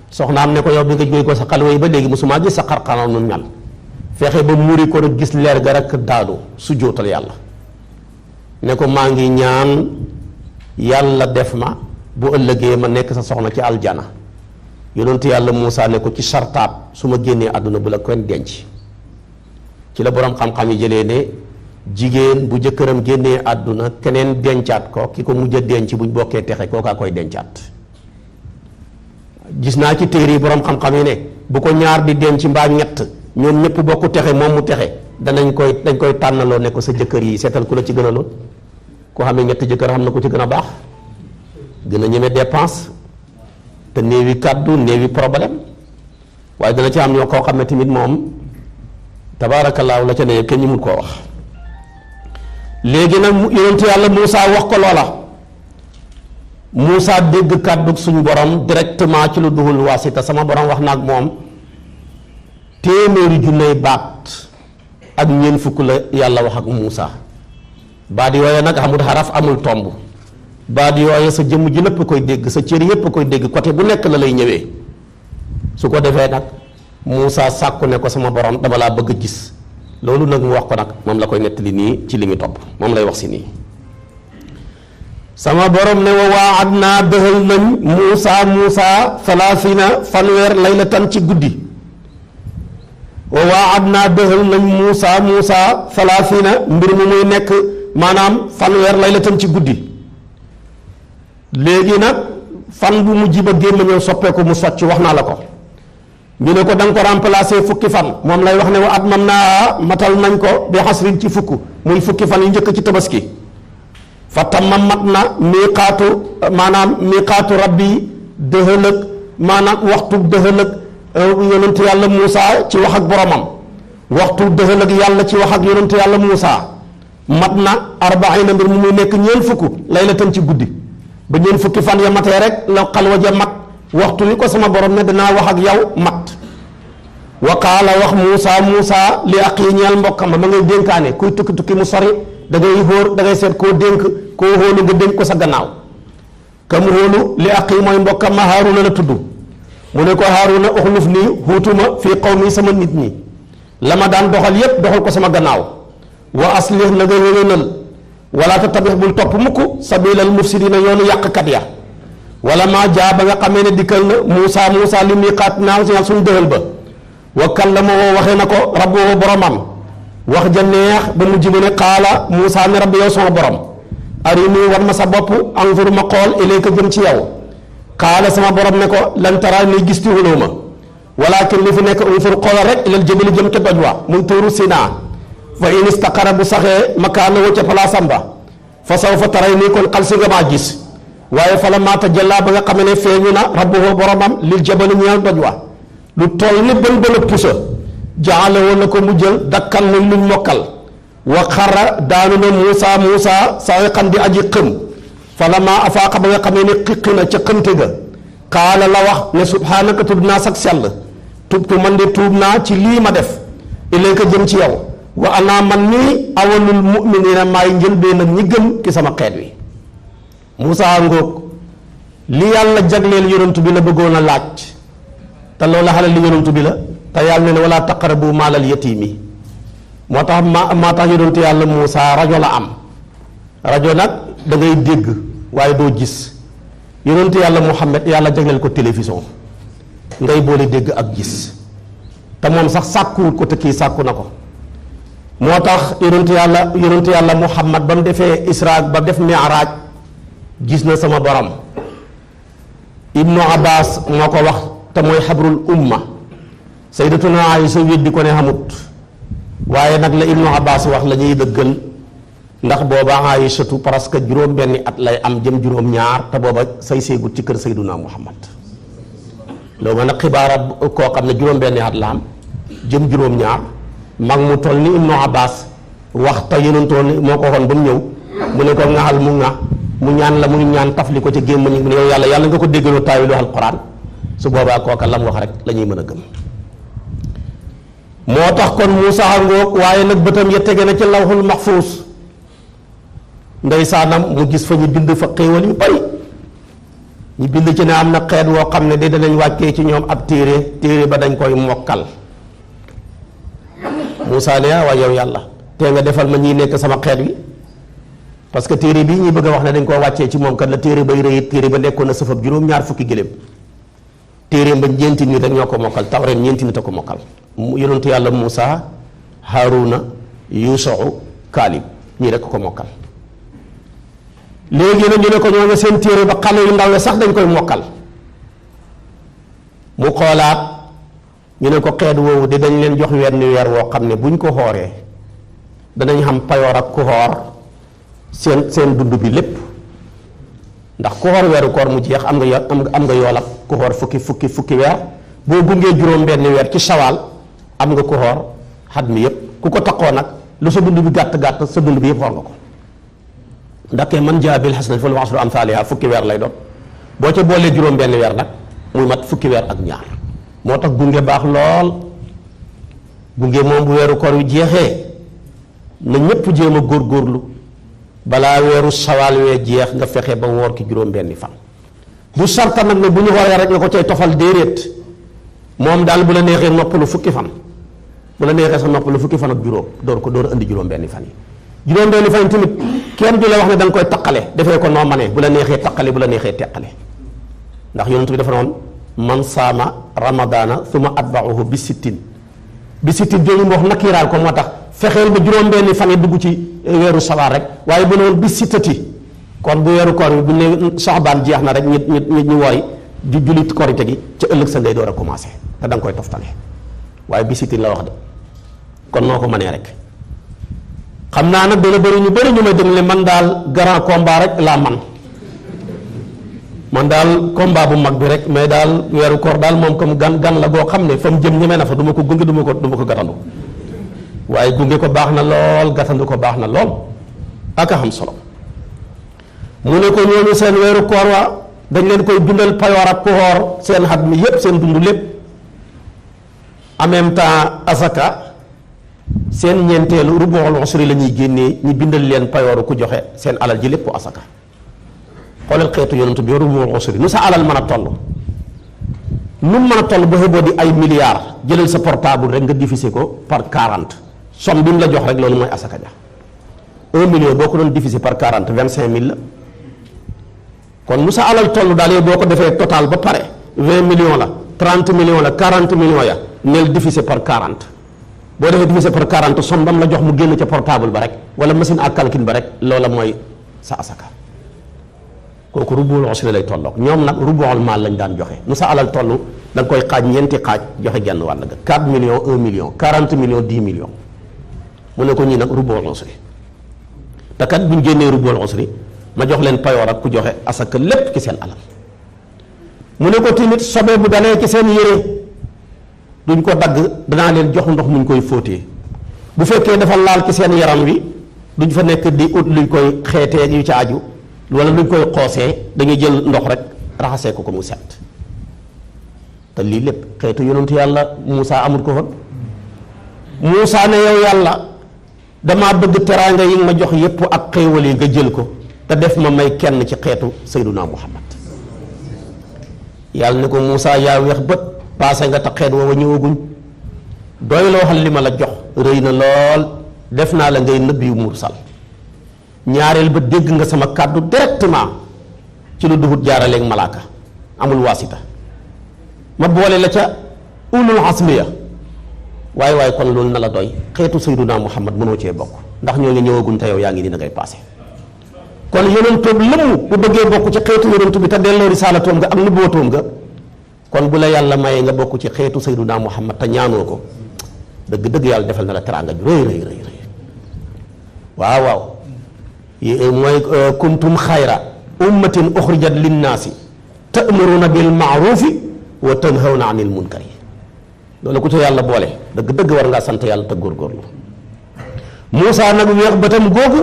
soxnaam ne ko yow bi nga jógee ko sa xalwa yi ba léegi musuma gis sa xar-xaram nu mel fexe ba muuri ko rek gis leer ga rek daadu su jootal yàlla ne ko maa ngi ñaan yàlla def ma bu ëllëgee ma nekk sa soxna ci aljana yonentu yàlla Muusaa ne ko ci sartaab su ma génnee àdduna bu la kenn denc ci la boroom xam-xam yi jëlee ne jigéen bu jëkkëram génnee àdduna keneen dencaat ko ki ko mujj a denc buñ bokkee texe kookaa koy dencaat gis naa ci téere yi boroom xam-xam yi ne bu ko ñaar di denc mbaa ñett ñoom ñëpp bokku texe moom mu texe dañ koy tànnaloo ne ko sa jëkkër yi seetal ku la ci gën a lool koo xam ne ñetti jëkkër xam na ko ci gën a baax gën a ñeme dépense te néewi kàddu néewi problème waaye dana ci am ñoo koo xam ne tamit moom tabaarakallaahu la ca ne kenn ñu mun koo wax léegi nag yonentu yàlla Muusaa wax ko loola Muusaa dégg kàddu suñu borom directement ci lu duhul waasita sama borom wax na ak moom téeméeri junney baat ak ñeent fukk la yàlla wax ak Muusaa baat yooyu nag amul xaraf amul tomb baat yooyu sa jëmm ji lépp koy dégg sa cër yépp koy dégg côté bu nekk la lay ñëwee su ko defee nag Muusaa sàkku ne ko sama borom dama laa bëgg gis loolu nag mu wax ko nag moom la koy nettali nii ci li muy topp moom lay wax si nii sama borom ne wa waadnaa dëxal nañ Muusaa salaasina fanweer laylatan ci guddi wa waadnaa dëxal nañ Muusaa salaasina mbir mi muy nekk maanaam fanweer laylatan ci guddi léegi nag fan bu mujj ba gémmiñam soppeeku mu socc wax naa la ko ñu ne ko da nga ko remplacer fukki fan moom lay wax ne wa atmam naa matal nañ ko bi xasrin ci fukk muy fukki fan yu njëkk ci tabaski fa tamma mat na miiqaatu rabbi dëhëlëg maanaam waxtu dëhëlëg yonentu yàlla Muusa ci wax ak boromam waxtu dëhëlëg yàlla ci wax ak yonentu yàlla Muusa mat na arbaina mbir mu muy nekk ñeent fukk laylatan ci guddi ba ñeent fukki fan ya matee rek la xalwa ja mat waxtu wi ko sama borom ne danaa wax ak yow mat wa qaala wax Muusa li aqi ñeel mbokkam ma ngay dénkaane kuy tukki mu sori da ngay xóor da ngay seet koo dénk koo xóolu nga dénk ko sa gannaaw kam xóolu li aqi mooy mbokkam ma Haaruna la tudd mu ne ko Haaruna uxluf nii xuutuma fii qawmi sama nit ñi la ma daan doxal yépp doxal ko sama gannaaw wa aslih la nga wéwénal wala tatabix bul topp mukk sabilal mufsidina yoonu yàqkat ya wala maa jaa ba nga xamee ne dikkal na Muusa li miiqaat naaw si suñu dëhël ba wa kallama woo waxee na ko rabbuhu boromam wax ja neex ba mujj mu ne qaala Muusa ne rabbi yow sama borom arinii war ma sa bopp anzur ma xool ilayka jëm ci yow qaala sama borom ne ko lan tara nii gis ti huloo ma walakin li fi nekk unzur xoolal rek ilal jabali jëm ca doj wa muy tuuru Sinaa fa in istaqara bu saxee makaanahu ca palaasam ba fa sawfa taray nii kon xal si nga maa gis waaye fa la maa tajallaa ba nga xam ne feeñu na rabbuhu boromam lil jabali ñeel doj wa lu toll ni bën a pusa jaale woon na ko mu jël dakkal na luñ mokkal wa xara daanu na Muusa sa'iqan di aji xëm fa la maa afaaqa ba nga xam ne xiqi na ca xëmte ga qaala la wax ne subhaanaka tudd naa sag sell tubtu man de tuub naa ci lii ma def ilayka jëm ci yow wa ana man nii awalul mu'minina maay njëlbeen nag ñi gëm ki sama xeet wi Muusa ngoog li yàlla jagleel yonantu bi la bëggoon a laaj te loolu xalal li yonantu bi la te yàlla ne wala taqrabu maalal yatiimi moo tax yonantu yàlla Muusa rajo la am rajo nag da ngay dégg waaye doo gis yonantu yàlla Muhammad yàlla jagleel ko télévision ngay boole dégg ak gis te moom sax sàkkuwut ko te kii sàkku na ko moo tax yonantu yàlla Muhammad ba mu defee Isra ba def Mi'raaj gis na sama borom Ibnu Abbas moo ko wax te mooy xabrul umma sayyidatuna Aïsa weddi ko ne xamut waaye nag la Ibnu Abbas wax la ñuy dëggal ndax booba Aïsatu parce que juróom-benni at lay am jëm juróom-ñaar te booba say seegut ci kër Sayyiduna Muhammad loolu nag xibaara koo xam ne juróom-benni at la am jëm juróom-ñaar mag mu toll ni Ibnu Abbas wax te yonentoon moo ko waxoon ba mu ñëw mu ne ko ŋaxal mu ñaan la muy ñaan tafli ko ca gémmañ mu ne yow yàlla nga ko déggaloo taawilu alquran su boobaa kooka lam wax rek la ñuy mën a gëm moo tax kon Muusaa ngoog waaye nag bëtam ya tege na ci lawhul mahfuus ndeysaanam mu gis fa ñu bind fa xéewal yu bari ñu bind ci ne am na xeet woo xam ne de danañ wàccee ci ñoom ab téere ba dañ koy mokkal Muusaa ne waaye yow yàlla te nga defal ma ñiy nekk sama xeet wi parce que téere bii ñuy bëgg a wax ne dañ koo wàccee ci moom kat la téere bay rëyit téere ba nekkoon na safab juróom-ñaar fukki gëléem téere ba ñeenti nit rek ñoo ko mokkal Tawreet ñeenti nit a ko mokkal yonentu yàlla Muusa Haaruna Yuusau Kaalib ñii rek ko mokkal léegi nag ñu ne ko ñoo nga seen téere ba xale yu ndaw sax dañ koy mokkal mu xoolaat ñu ne ko xeet woowu di dañ leen jox wenn weer woo xam ne buñ ko xooree danañ xam payoor ak ku xoor seen dund bi lépp ndax ku xoor weeru koor mu jeex am nga yoolab ku xoor fukki weer boo gungee juróom benn weer ci sawaal am nga ku xoor xat mi yépp ku ko taxoo nag lu sa dund bi gàtt sa dund bi yépp xoor nga ko ndax man jaa bil hasanati falahu ashru amsaalihaa fukki weer lay doon boo ca boolee juróom benn weer nag muy mat fukki weer ak ñaar moo tax gunge baax lool gunge moom bu weeru koor wi jeexee na ñépp jéem a góorgóorlu balaa weeru sawaal wee jeex nga fexe ba woor ki juróom benni fan bu sarta nag ne bu ñu wooree rek nga ko cay tofal déedéet moom daal bu la neexee noppalu fukki fan bu la neexee sax noppalu fukki fan ak juróom door a indi juróom benni fan yi juróom benni fan yi tamit kenn du la wax ne da nga koy taqale defee ko noo manee bu la neexee taqale bu la neexee teqale ndax yonent bi dafa noonu man saama ramadaana summa atba'ahu bi sittin jooju mu wax nakiraal ko moo tax fexeel ba juróom benni fan yi dugg ci weeru sawaar rek waaye bu ne woon bi sittati kon bu weeru koor bi bu ne saxbaan jeex na rek ñu woy ju jullit korite gi ca ëllëg sa ngay door a commencé te da nga koy toftale waaye bisitin la wax de kon noo ko mënee rek xam naa nag dana bëri ñu bëri ñu may déglu man daal grand combat rek laa man daal combat bu mag bi rek mais daal weeru koor daal moom comme gan la boo xam ne fa mu jëm ñeme na fa du ma ko gunge du ma ko gàttandu waaye gunge ko baax na lool gàttandu ko baax na lool ak a xam solo mu ne ko ñooñu seen weeru koor wa dañ leen koy dundal payoor ak ku xoor seen xat mi yépp seen dund lépp en même temps asaka seen ñeenteelu rubuul usri la ñuy génnee ñu bindal leen payooru ku joxe seen alal ji lépp asaka xoolal xeetu yonent bi rubuul usri nu sa alal mën a toll nu mën a toll ba xëboo di ay milliards jëlal sa portable rek nga diviser ko par 40 somme bi mu la jox rek loolu mooy asaka ja 1 million boo ko doon diviser par 40 25 000 la kon nu sa alal toll daal yow boo ko defee total ba pare 20 millions la 30 millions la 40 millions ya neel diviser par 40 boo defee diviser par 40 somme bam la jox mu génn ca portable ba rek wala machine à calcul ba rek loola mooy sa asaka kooku rubuul usri lay tolloog ñoom nag rubuul maal lañ daan joxe nu sa alal toll da nga koy xaaj ñeenti xaaj joxe genn wàll ga 4 millions 1 million 40 millions 10 millions mu ne ko ñii nag rubuul usri te kat buñ génnee rubuul usri ma jox leen payoor ak ku joxe asaka lépp ci seen alal mu ne ko tamit sobe bu dalee ci seen yére duñ ko dagg danaa leen jox ndox muñ koy fóotee bu fekkee dafa laal ci seen yaram wi duñ fa nekk di ut luñ koy xeetee yu ca aju wala luñ koy xoosee dañuy jël ndox rek raxasee ko mu set te lii lépp xeetu yonentu yàlla Muusa amul ko woon Muusa ne yow yàlla damaa bëgg teraanga yi nga ma jox yépp ak xéewal yi nga jël ko te def ma may kenn ci xeetu Sayyiduna Muhammad yàlla ne ko Muusa yaa weex bët paase nga te xeet woowa ñëwaguñ doy loo xam li ma la jox rëy na lool def naa la ngay nëbbi yu mursal ñaareel ba dégg nga sama kàddu directement ci lu duhut jaaraleeg malaaka amul waasita ma boole la ca ulul asmiya waaye kon loolu na la doy xeetu Sayyiduna Muhammad mënoo cee bokk ndax ñoo ngi ñëwaguñ te yow yaa ngi nii da ngay passé kon yonentoom lëmm bu bëggee bokk ci xeetu yonentu bi te delloo risaalatoom nga ak nubuwatoom nga kon bu la yàlla mayee nga bokk ci xeetu Sayyiduna Muhammad te ñaanoo ko dëgg yàlla defal na la teraanga ju rëy waaw mooy kuntum xayra ummatin uxrijat linnaasi ta'muruna bil ma'rufi wa tanhawna anil munkari loolu ku ci yàlla boole dëgg war ngaa sant yàlla te góorgóorlu Muusa nag weex bëtam googu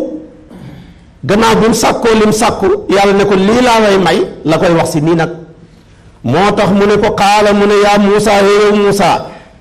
gannaaw bi mu sàkkoo lim sàkku yàlla ne ko lii laa way may la koy wax si nii nag moo tax mu ne ko xaala mu ne yaa Muusa yow Muusa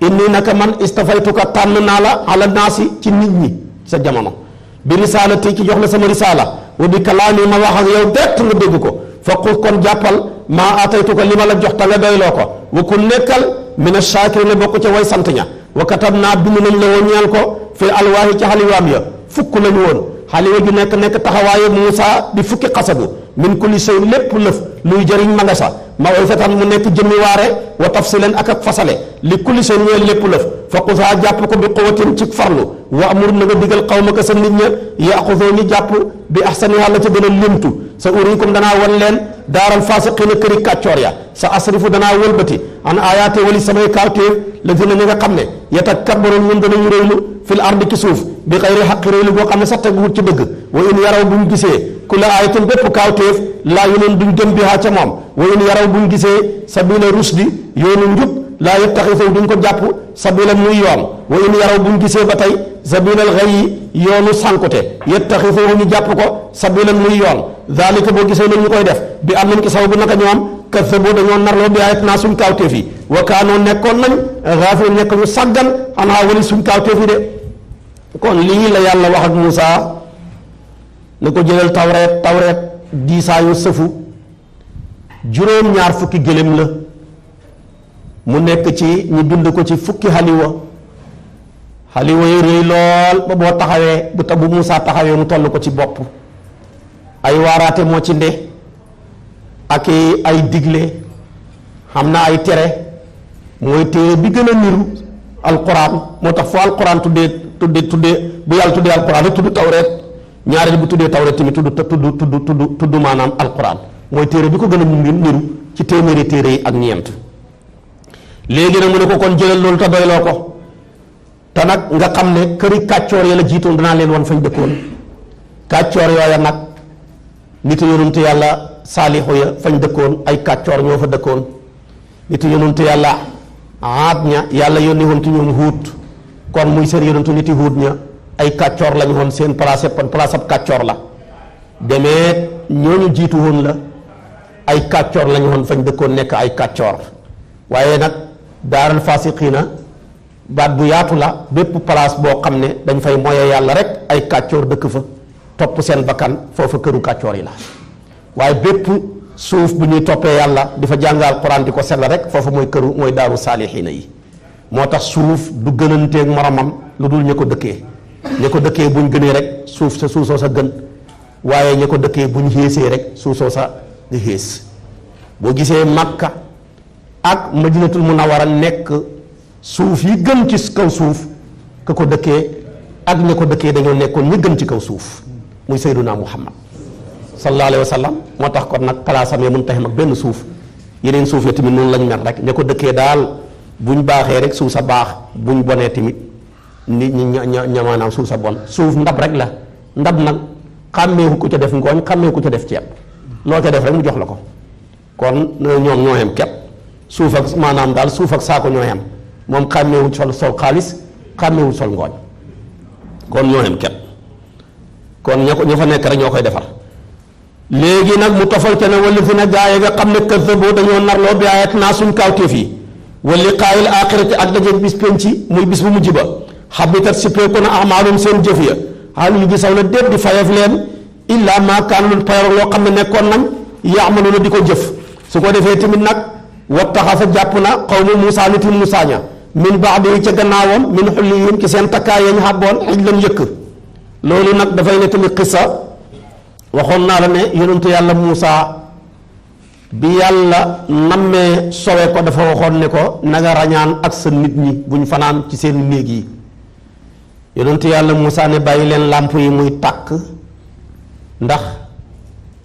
inni naka man istafaytuka tànn naa la ala naasi ci nit ñi sa jamono bi risaalati ci jox la sama risaala wa bi kalaami ma wax ak yow direct nga dégg ko fa xus kon jàppal maa ataytuka li ma la jox ta nga doyloo ko wa kun nekkal mina shaakiriina bokk ca way sant ña wa katabnaa bind nañ la woon ñeel ko fi alwaahi ci xaliwaam ya fukk lañu woon xaliwa ju nekk taxawaayu Muusa di fukki xasabu min kulli shay lépp lëf luy jëriñ magasa ma way fetan mu nekk jëmmi waare wa tafsilan ak fasale li kulli shay ñeel lépp lëf fa xusaa jàpp ko bi quwwatin ci farlu wa amur na nga digal qawmaka sa nit ña yaxusoo ñu jàpp bi ahsanihaa la ca gën a limtu sa uriikum danaa wan leen daaral faasiqiina këri kàccoor ya sa asrifu danaa wëlbati an aayaate wali samay kaawteef la dina ñi nga xam ne yatakabbaruun ñun danañu réylu fil ardi ci suuf bi xayri xaqi réylu boo xam ne sax teguwut ci dëgg wa in yaraw buñ gisee kulla aayatin bépp kaawteef laa yunoon duñ gëm bihaa ca moom wa in yaraw buñ gisee sabila rusdi yoonu njub laa yattaxisu duñ ko jàpp sabila muy yoon wa in yaraw buñ gisee ba tey sabilal xayyi yoonu sànkute yattaxisu ñu jàpp ko sabilan muy yoon daalika boo gisee nañ ñu koy def bi am nañ ki saw bu naka ñoom kazzaboo dañoo narloo bi ayat naa suñ kaawteef yi wa kaanoo nekkoon nañ gaafiliin nekk ñu sàggan xanaa wali suñ kaawteef yi de kon lii la yàlla wax ak Muusa ne ko jëlal tawreet diisaayu sëfu juróom-ñaar fukki gëléem la mu nekk ci ñu bind ko ci fukki xaliwa yi rëy lool ba boo taxawee bu Muusa taxawee mu toll ko ci bopp ay waaraate moo ci nde ak ay digle xam na ay tere mooy téere bi gën a niru alquran moo tax foo alquran tuddee bu yàlla tuddee alquran rek tudd tawreet ñaareel bu tuddee tawreet tamit tudd maanaam alquran mooy téere bi ko gën a niru ci téeméeri téere yi ak ñeent. léegi nag mu ne ko kon jëlal loolu te doyloo ko te nag nga xam ne këri kàccoor ya la jiitoon danaa leen wan fañ dëkkoon. kàccoor yooya nag nitu yonentu yàlla saalixu ya fañ dëkkoon ay kàccoor ñoo fa dëkkoon. nitu yonentu yàlla aad ña yàlla yónni woon ci ñoom Huud kon muy seen yonentu niti Huud ña ay kàccoor lañu woon seen place ab kàccoor la. demeet ñooñu jiitu woon la ay kàccoor lañu woon fañ dëkkoon nekk ay kàccoor waaye nag daaral faasiqiina baat bu yaatu la bépp place boo xam ne dañ fay moye yàlla rek ay kàccoor dëkk fa topp seen bakkan foofa këru kàccoor yi la. waaye bépp suuf bu ñuy toppee yàlla di fa jàngal Quran di ko sell rek foofu mooy daaru saalixiina yi. moo tax suuf du gënanteeg moromam lu dul ña ko dëkkee ña ko dëkkee buñ gënee rek suuf suusoo sa gën waaye ña ko dëkkee buñ xéesee rek suusoo sa di xées. boo gisee Makka ak Madinatul Munawwara nekk suuf yi gën ci kaw suuf ka ko dëkkee ak ña ko dëkkee dañoo nekkoon ñi gën ci kaw suuf muy Sayyiduna Muhammad sallallahu alayhi wa sallam. moo tax kon nag palaasam ya mun taxim ak benn suuf yeneen suuf ya tamit noonu lañ mel rek ña ko dëkkee daal buñ baaxee rek suuf sa baax buñ bonee tamit nit ñi ña maanaam suuf sa bon. suuf ndab rek la ndab nag xàmmeeku ku ca def ngooñ xàmmeeku ku ca def ceeb loo ca def rek mu jox la ko kon ñoom ñoo yem képp suuf ak maanaam daal suuf ak saako ñoo yem moom xàmmeewul sol xaalis xàmmeewul sol ngooñ kon ñoo yem képp kon ña fa nekk rek ñoo koy defar. léegi nag mu tofal ca ne wala fi na gaa yi nga xam ne kazzaboo dañoo narloo bi ayatinaa suñ kaawteef yi wa liqaa'il aaxirati ak dajeeg bis penci muy bis bu mujj ba habitat sippeeku na amaalum seen jëf ya hal yu gisaw na déet di fayaf leen illaa maa kaanu lu payro loo xam ne nekkoon nañ yaamaluuna di ko jëf. su ko defee tamit nag wattaxasa jàpp na qawmu Muusaa niti Muusaa ña min ba'dihi ca gannaawam min xulliyihim ci seen takkaay yañ xàbboon ijlan yëkk. loolu nag dafay ne tamit xissa waxoon naa la ne yonentu yàlla Muusaa bi yàlla nammee sowe ko dafa waxoon ne ko naga rañaan ak sa nit ñi buñ fanaan ci seen néeg yi. yonentu yàlla Muusaa ne bàyyi leen làmp yi muy tàkk ndax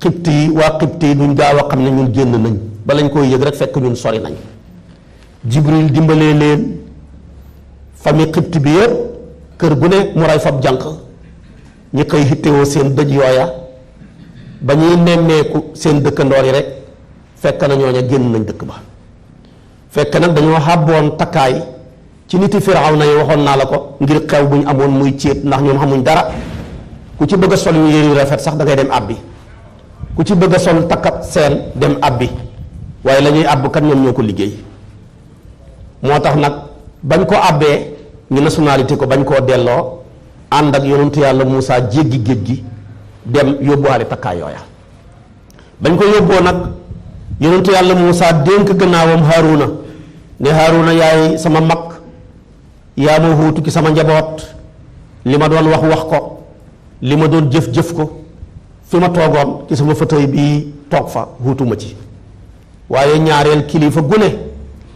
xibt yi waa xibt yi duñ gaaw a xam ne ñun génn nañ ba lañ koy yëg rek fekk ñun sori nañ. Jibril dimbalee leen famille xibt bi yëpp kër gu ne mu rey fab jànq ñi koy hittewoo seen dëj yooya ba ñuy nemmeeku seen dëkkandoor yi rek fekk na ñooña génn nañ dëkk ba. fekk nag dañoo xàbboon takkaay ci niti Firawna yi waxoon naa la ko ngir xew bu ñu amoon muy céet ndax ñoom xamuñ dara ku ci bëgg a sol yu yére yu rafet sax da ngay dem àbbi ku ci bëgg a sol takkat seen dem àbbi waaye la ñuy àbb kat ñoom ñoo ko liggéey. moo tax nag bañ ko àbbee ñu nationalité ko bañ koo delloo ànd ak yonentu yàlla Muusaa jéggi géej gi dem yóbbuwaale takkaay yooya. bañ ko yóbboo nag yonentu yàlla Muusaa dénk gannaawam Haaruna ne Haaruna yaay sama mag yaa ma huutu ci sama njaboot li ma doon wax ko li ma doon jëf ko fi ma toogoon ci sama fauteuil bii toog fa huutuma ci. waaye ñaareel kilifa gune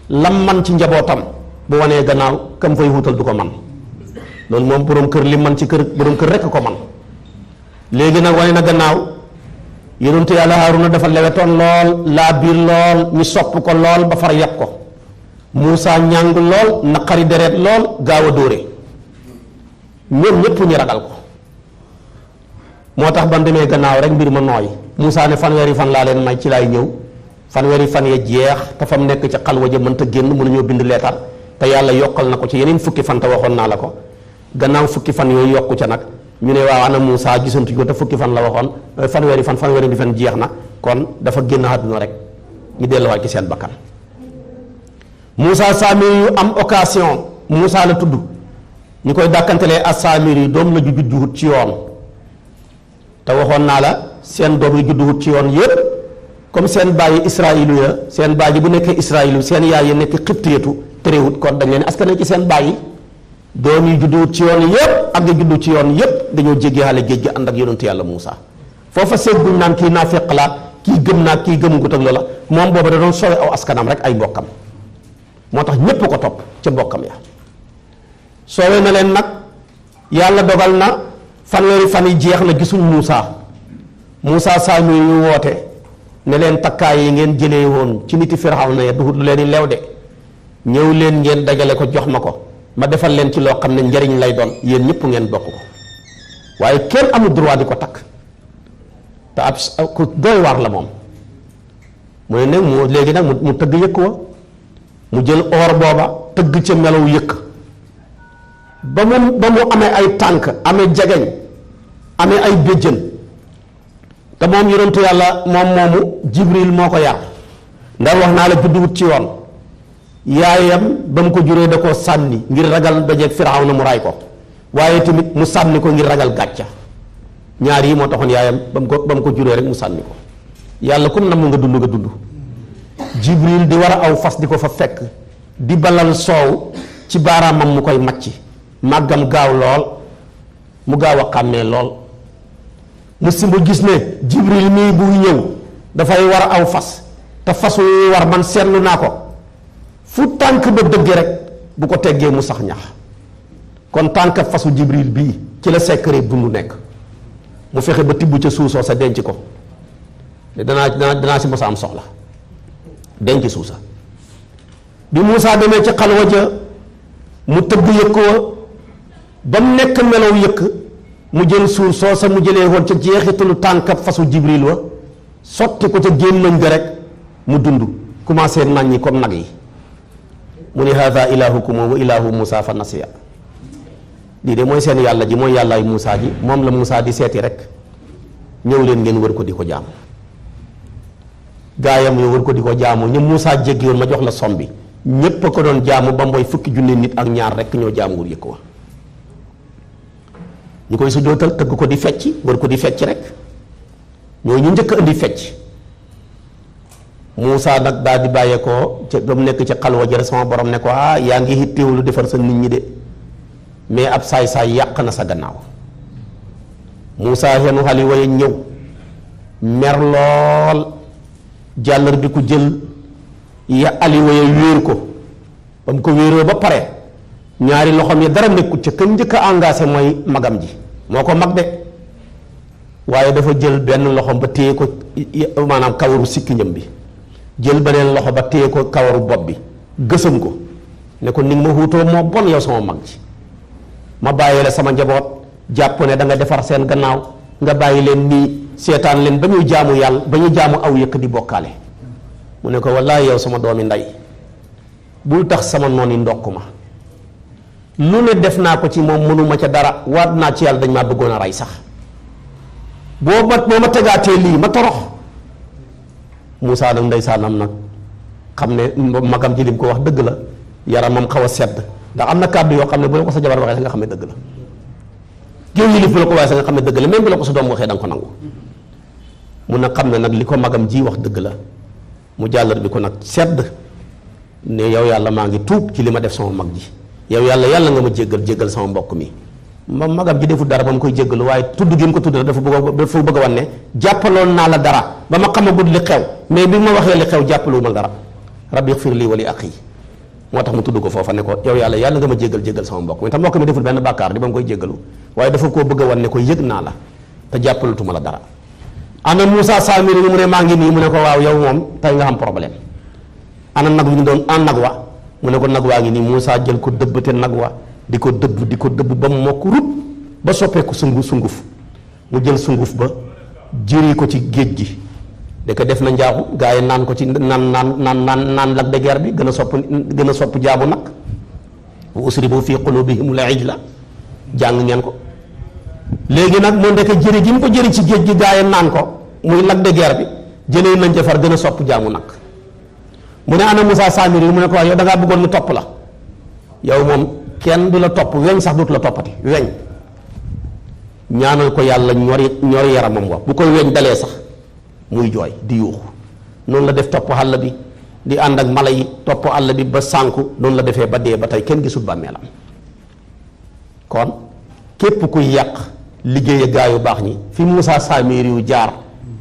lam man ci njabootam bu wanee gannaaw kam fay huutal du ko man loolu moom borom kër li man ci kër borom kër rekk ko man. léegi nag wane na gannaaw yonentu yàlla Haaruna dafa lewetoon lool laa biir lool ñu sopp ko lool ba far yàpp ko. Muusaa ñàng lool naqari deret lool gaaw a dóore ñoom ñépp ñu ragal ko. moo tax ba demee gannaaw rek mbir ma nooy. Muusaa ne fanweeri fan laa leen may ci laay ñëw fanweeri fan ya jeex te fa mu nekk ci xalwa ja mënta génn mënuñoo bind leetar te yàlla yokkal na ko ci yeneen fukki fan te waxoon naa la ko. gannaaw fukki fan yooyu yokku ca nag ñu ne waaw ana Muusaa gisantu ko te fukki fan la waxoon fanweeri fan jeex na kon dafa génn àdduna rek ñu delluwaat ci seen bakkan. Muusaa Saamiri yu am occasion Muusaa la tudd ñu koy dàkkantelee as-Saamiri yi doom la ju judduwut ci yoon te waxoon naa la seen doom yi judduwut ci yoon yépp comme seen bàyyi Israayilu ya seen bàyyi bu nekkee Israayilu seen yaay yi nekk xibtiyatu terewut kon dañ leen askane ci seen bàyyi doom yi judduwut ci yoon yépp ak nga juddu ci yoon yépp dañoo jéggi xale géej gi ànd ak yonentu yàlla Muusaa foofa seet buñ naan kii naafeq la kii gëm naa kii gëmugut ak loola moom booba da doon sowe aw askanam rek ay mbokkam moo tax ñépp ko topp ca mbokkam ya soowee na leen nag yàlla dogal na fanweeri fan yi jeex na gisuñ Muusaa Saamiri ñu woote ne leen takkaay yi ngeen jëlee woon ci niti Firawna ya duhut lu leen di leew de ñëw leen ngeen dajale ko jox ma ko ma defal leen ci loo xam ne njariñ lay doon yéen ñëpp ngeen bokk ko waaye kenn amul droit di ko takk te ab ku doy waar la moom mu ne nag mu léegi nag mu tëgg yëkk wa mu jël or booba tëgg ca melaw yëkk ba mu amee ay tànk amee jegeñ amee ay béjjën te moom yonentu yàlla moom moomu Jibril moo ko yar ndax wax naa la judduwut ci yoon yaayam ba mu ko juree da koo sànni ngir ragal dajeeg Firawna mu ray ko waaye tamit mu sànni ko ngir ragal gàcca ñaar yi moo taxoon yaayam ba mu ko juree rek mu sànni ko yàlla comme na mu nga dund Jibril di war a aw fas di ko fa fekk di balal soow ci baaraamam mu koy macc màggam gaaw lool mu gaaw a xàmmee lool mu simba gis ne Jibril mii buy ñëw dafay war a aw fas te fas wu war man seetlu naa ko fu tànk ba dëgg rek bu ko teggee mu sax ñax kon tànk fasu Jibril bii ci la secret dund nekk mu fexe ba tibb ca suusoo sa denc ko danaa si mosa am soxla denc suusa bi Muusaa demee ci xalwa ja mu tëgg yëkk wa ba mu nekk melaw yëkk mu jël suur soo sa mu jëlee woon ca jeexitalu tànkab fasu Jibril wa sotti ko ca gémmañ ga rek mu dund commencé naññi comme nag yi mu ni haada ilaahukum wa ilaahu Muusaa fa nasiya lii de mooy seen yàlla ji mooy yàllaay Muusaa ji moom la Muusaa di seeti rek ñëw leen ngeen wër ko di ko jaamu gaayam yo wër ko di ko jaamu ñu Muusaa jéggi woon ma jox la som bi ñépp a ko doon jaamu ba mooy fukki junne nit ak ñaar rek ñoo jaamuwul yëkk wa ñu koy sujjóotal tëgg ko di fecc wër ko di fecc rek ñoo ñu njëkk a indi fecc Muusaa nag daal di bàyyeekoo ca ba mu nekk ci xalwa jëre sama borom ne ko yaa ngi hitteewlu defar sa nit ñi de mais ab saay-saay yàq na sa gannaaw Muusaa xenu xali waye ñëw mer lool jàllar bi ku jël ya aliwaye wéer ko ba mu ko wéeroo ba pare ñaari loxoom yi dara nekkut ca kën njëkk a engagé mooy magam ji moo ko mag de waaye dafa jël benn loxoom ba téye ko maanaam kawaru sikkiñam bi jël beneen loxo ba téye ko kawaru bopp bi gësam ko ne ko ni nga ma xuutoo moo bon yow sama mag ji ma bàyyi la sama njaboot jàpp ne da nga defar seen gannaaw nga bàyyi leen nii seetaan leen ba ñuy jaamu yàlla ba ñuy jaamu aw yëkk di bokkaale mu ne ko wallaay yow sama doomi ndey bul tax sama nooni ndokk ma lu ne def naa ko ci moom mënuma ca dara waat naa ci yàlla dañ maa bëggoon a rey sax boo ma tegaatee lii ma torox Muusaa nag ndeysaanam nag xam ne magam ji lim ko wax dëgg la yaramam xaw a sedd ndax am na kàddu yoo xam ne bu la ko sa jabar waxee sa nga xam ne dëgg la géew yilif bu la ko waaye sa nga xam ne dëgg la même bu la ko sa doom waxee da nga ko nangu mun na xam ne nag li ko magam ji wax dëgg la mu jàllar bi ko nag sedd ne yow yàlla maa ngi tuub ci li ma def sama mag ji yow yàlla nga ma jéggal sama mbokk mi magam ji deful dara ba mu koy jéggalu waaye tudd gi mu ko tudd dafa bëgg a wan ne jàppaloon naa la dara ba ma xamagul li xew mais bi ma waxee li xew jàppaluwuma dara rabbi ighfir lii wa li axi moo tax mu tudd ko foofa ne ko yow yàlla nga ma jéggal sama mbokk mi te mbokk mi deful benn bàkkaar di ba mu koy jéggalu waaye dafa koo bëgg a wan ne ko yëg naa la te jàppalatuma la dara ana Muusaa Saamiri mu ne maa ngi nii mu ne ko waaw yow moom tey nga xam problème ana nag wi ñu doon an nag wa mu ne ko nag waa ngi nii Muusaa jël ko dëbbate nag wa di ko dëbb ba mu mokk rut ba soppeeku sunguf mu jël sunguf ba jëri ko ci géej gi da ko def na njaaxu gaa yi naan ko ci naan Lac de Guiers bi gën a sopp jaamu nag wa usribu fi qulubihimul ijla jàng ngeen ko léegi nag moo ndeke jëri gi mu ko jëri ci géej gi gaa yi naan ko muy Lac de Guiers bi jëlee nañ ca far gën a sopp jaamu nag mu ne ana Muusaa Saamiri mu ne ko wax yow da ngaa bëggoon mu topp la yow moom kenn du la topp weñ sax dootu la toppati weñ ñaanal ko yàlla ñori yaramam wa bu koy weñ dalee sax muy jooy di yuuxu noonu la def topp àll bi di ànd ak mala yi topp àll bi ba sànku noonu la defee ba dee ba tey kenn gisul bàmmeelam kon képp kuy yàq liggéey gaa yu baax ñi fi Muusaa Saamiri yu jaar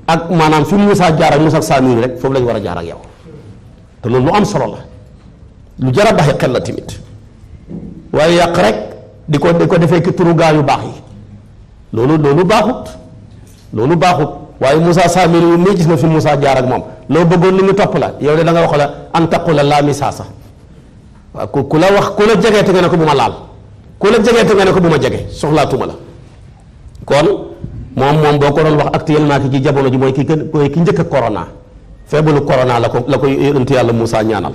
ak maanaam fi Muusaa jaar ak Muusaa Saamiri rek foofu lañu war a jaar ak yow te loolu lu am solo la lu jar a baxi xel la tamit waaye yàq rek di ko defee ki turu gaa yu baax yi loolu baaxut waaye Moussa Samiri wu mii gis na fi Moussa jaar ak moom loo bëggoon ni mu topp la yow de da nga wax la an taqula laa misaasa waaw ku la wax ku la jegeete nga ne ko bu ma laal ku la jegeete nga ne ko bu ma jege soxlaatuma la kon moom boo ko doon wax actuellement ki ci jamono ji mooy ki njëkk a corona feebaru corona la ko yonent yàlla Moussa ñaanal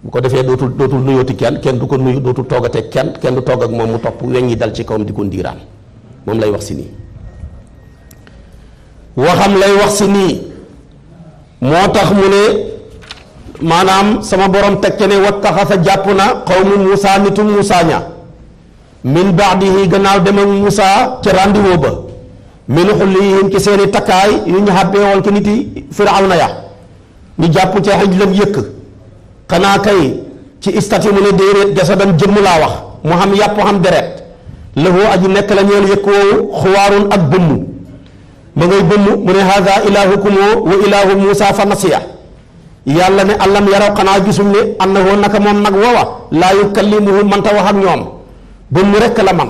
bu ko defee dootul nuyooti kenn du ko nuyu dootul toogate kenn du toog ak moom mu topp weñ yi dal ci kawam di ko ndiiraan moom lay wax si nii waxam lay wax si nii moo tax mu ne maanaam sama borom teg ca ne wattaxasa jàpp na xawmu Moussa nitu Moussa ña min baadihi gannaaw dem ak Moussa ca rendez-vous ba min xullihim ci seeni takkaay yu ñu xàbbee woon ci nit yi Firawna ya ñu jàpp ca xëj lam yëkk xanaa kay ci istati mu ne déedéet jasadam jëmm laa wax mu xam yàpp xam deret lahu aji nekk la ñeel yëkk woowu xuwaarun ak bëmm ma ngay bëmm mu ne haada ilaahukum wa ilaahu Moussa fa nasiya yàlla ne allam yaraw xanaa gisum ne annahu naka moom nag woowa laa yukallimuhu manta wax ak ñoom bëmm rekk la man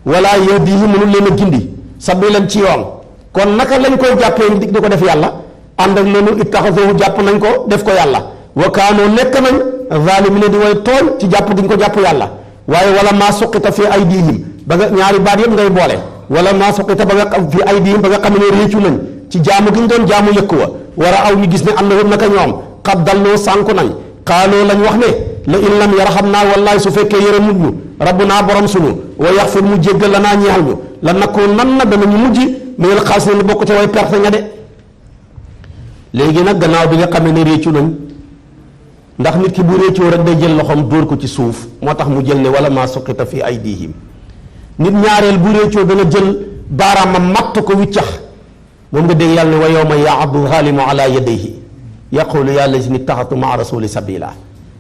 wala yahdihi mënul leen a gindi sabilan ci yoon kon naka lañ koy jàppee di ko def yàlla ànd ak loolu ittaxasuhu jàpp nañ ko def ko yàlla wa kaanoo nekk nañ zaalimiina di way tooñ ci jàpp di nga ko jàpp yàlla waaye wala maa suqita fi aydihim ba nga ñaari baat yëpp ngay boole wala maa suqita ba nga fi aydihim ba nga xam ne réccu nañ ci jaamu gi ñu doon jaamu yëkk wa war a aw ñu gis ne annahum naka ñoom xad dalloo sànku nañ xaaloo lañ wax ne la in lam yarhamnaa wallaay su fekkee yërëmut ñu rabbunaa borom sunu wa yaxfir mu jéggal lanaa ñeexal ñu la nakkoon nan na danañu mujj minal xaasiriin bokk ca way perte nga de léegi nag gannaaw bi nga xamee ne réccu nañ ndax nit ki bu réccoo rek day jël loxoom dóor ko ci suuf moo tax mu jël ne wala maa suqita fi aydihim nit ñaareel bu réccoo dana jël baaraamam matt ko wiccax moom nga dégg yàlla ne wa yawma yaaddu zaalimu ala yadayhi yaqulu yaa laytanii ittaxadtu maa rasuli sabila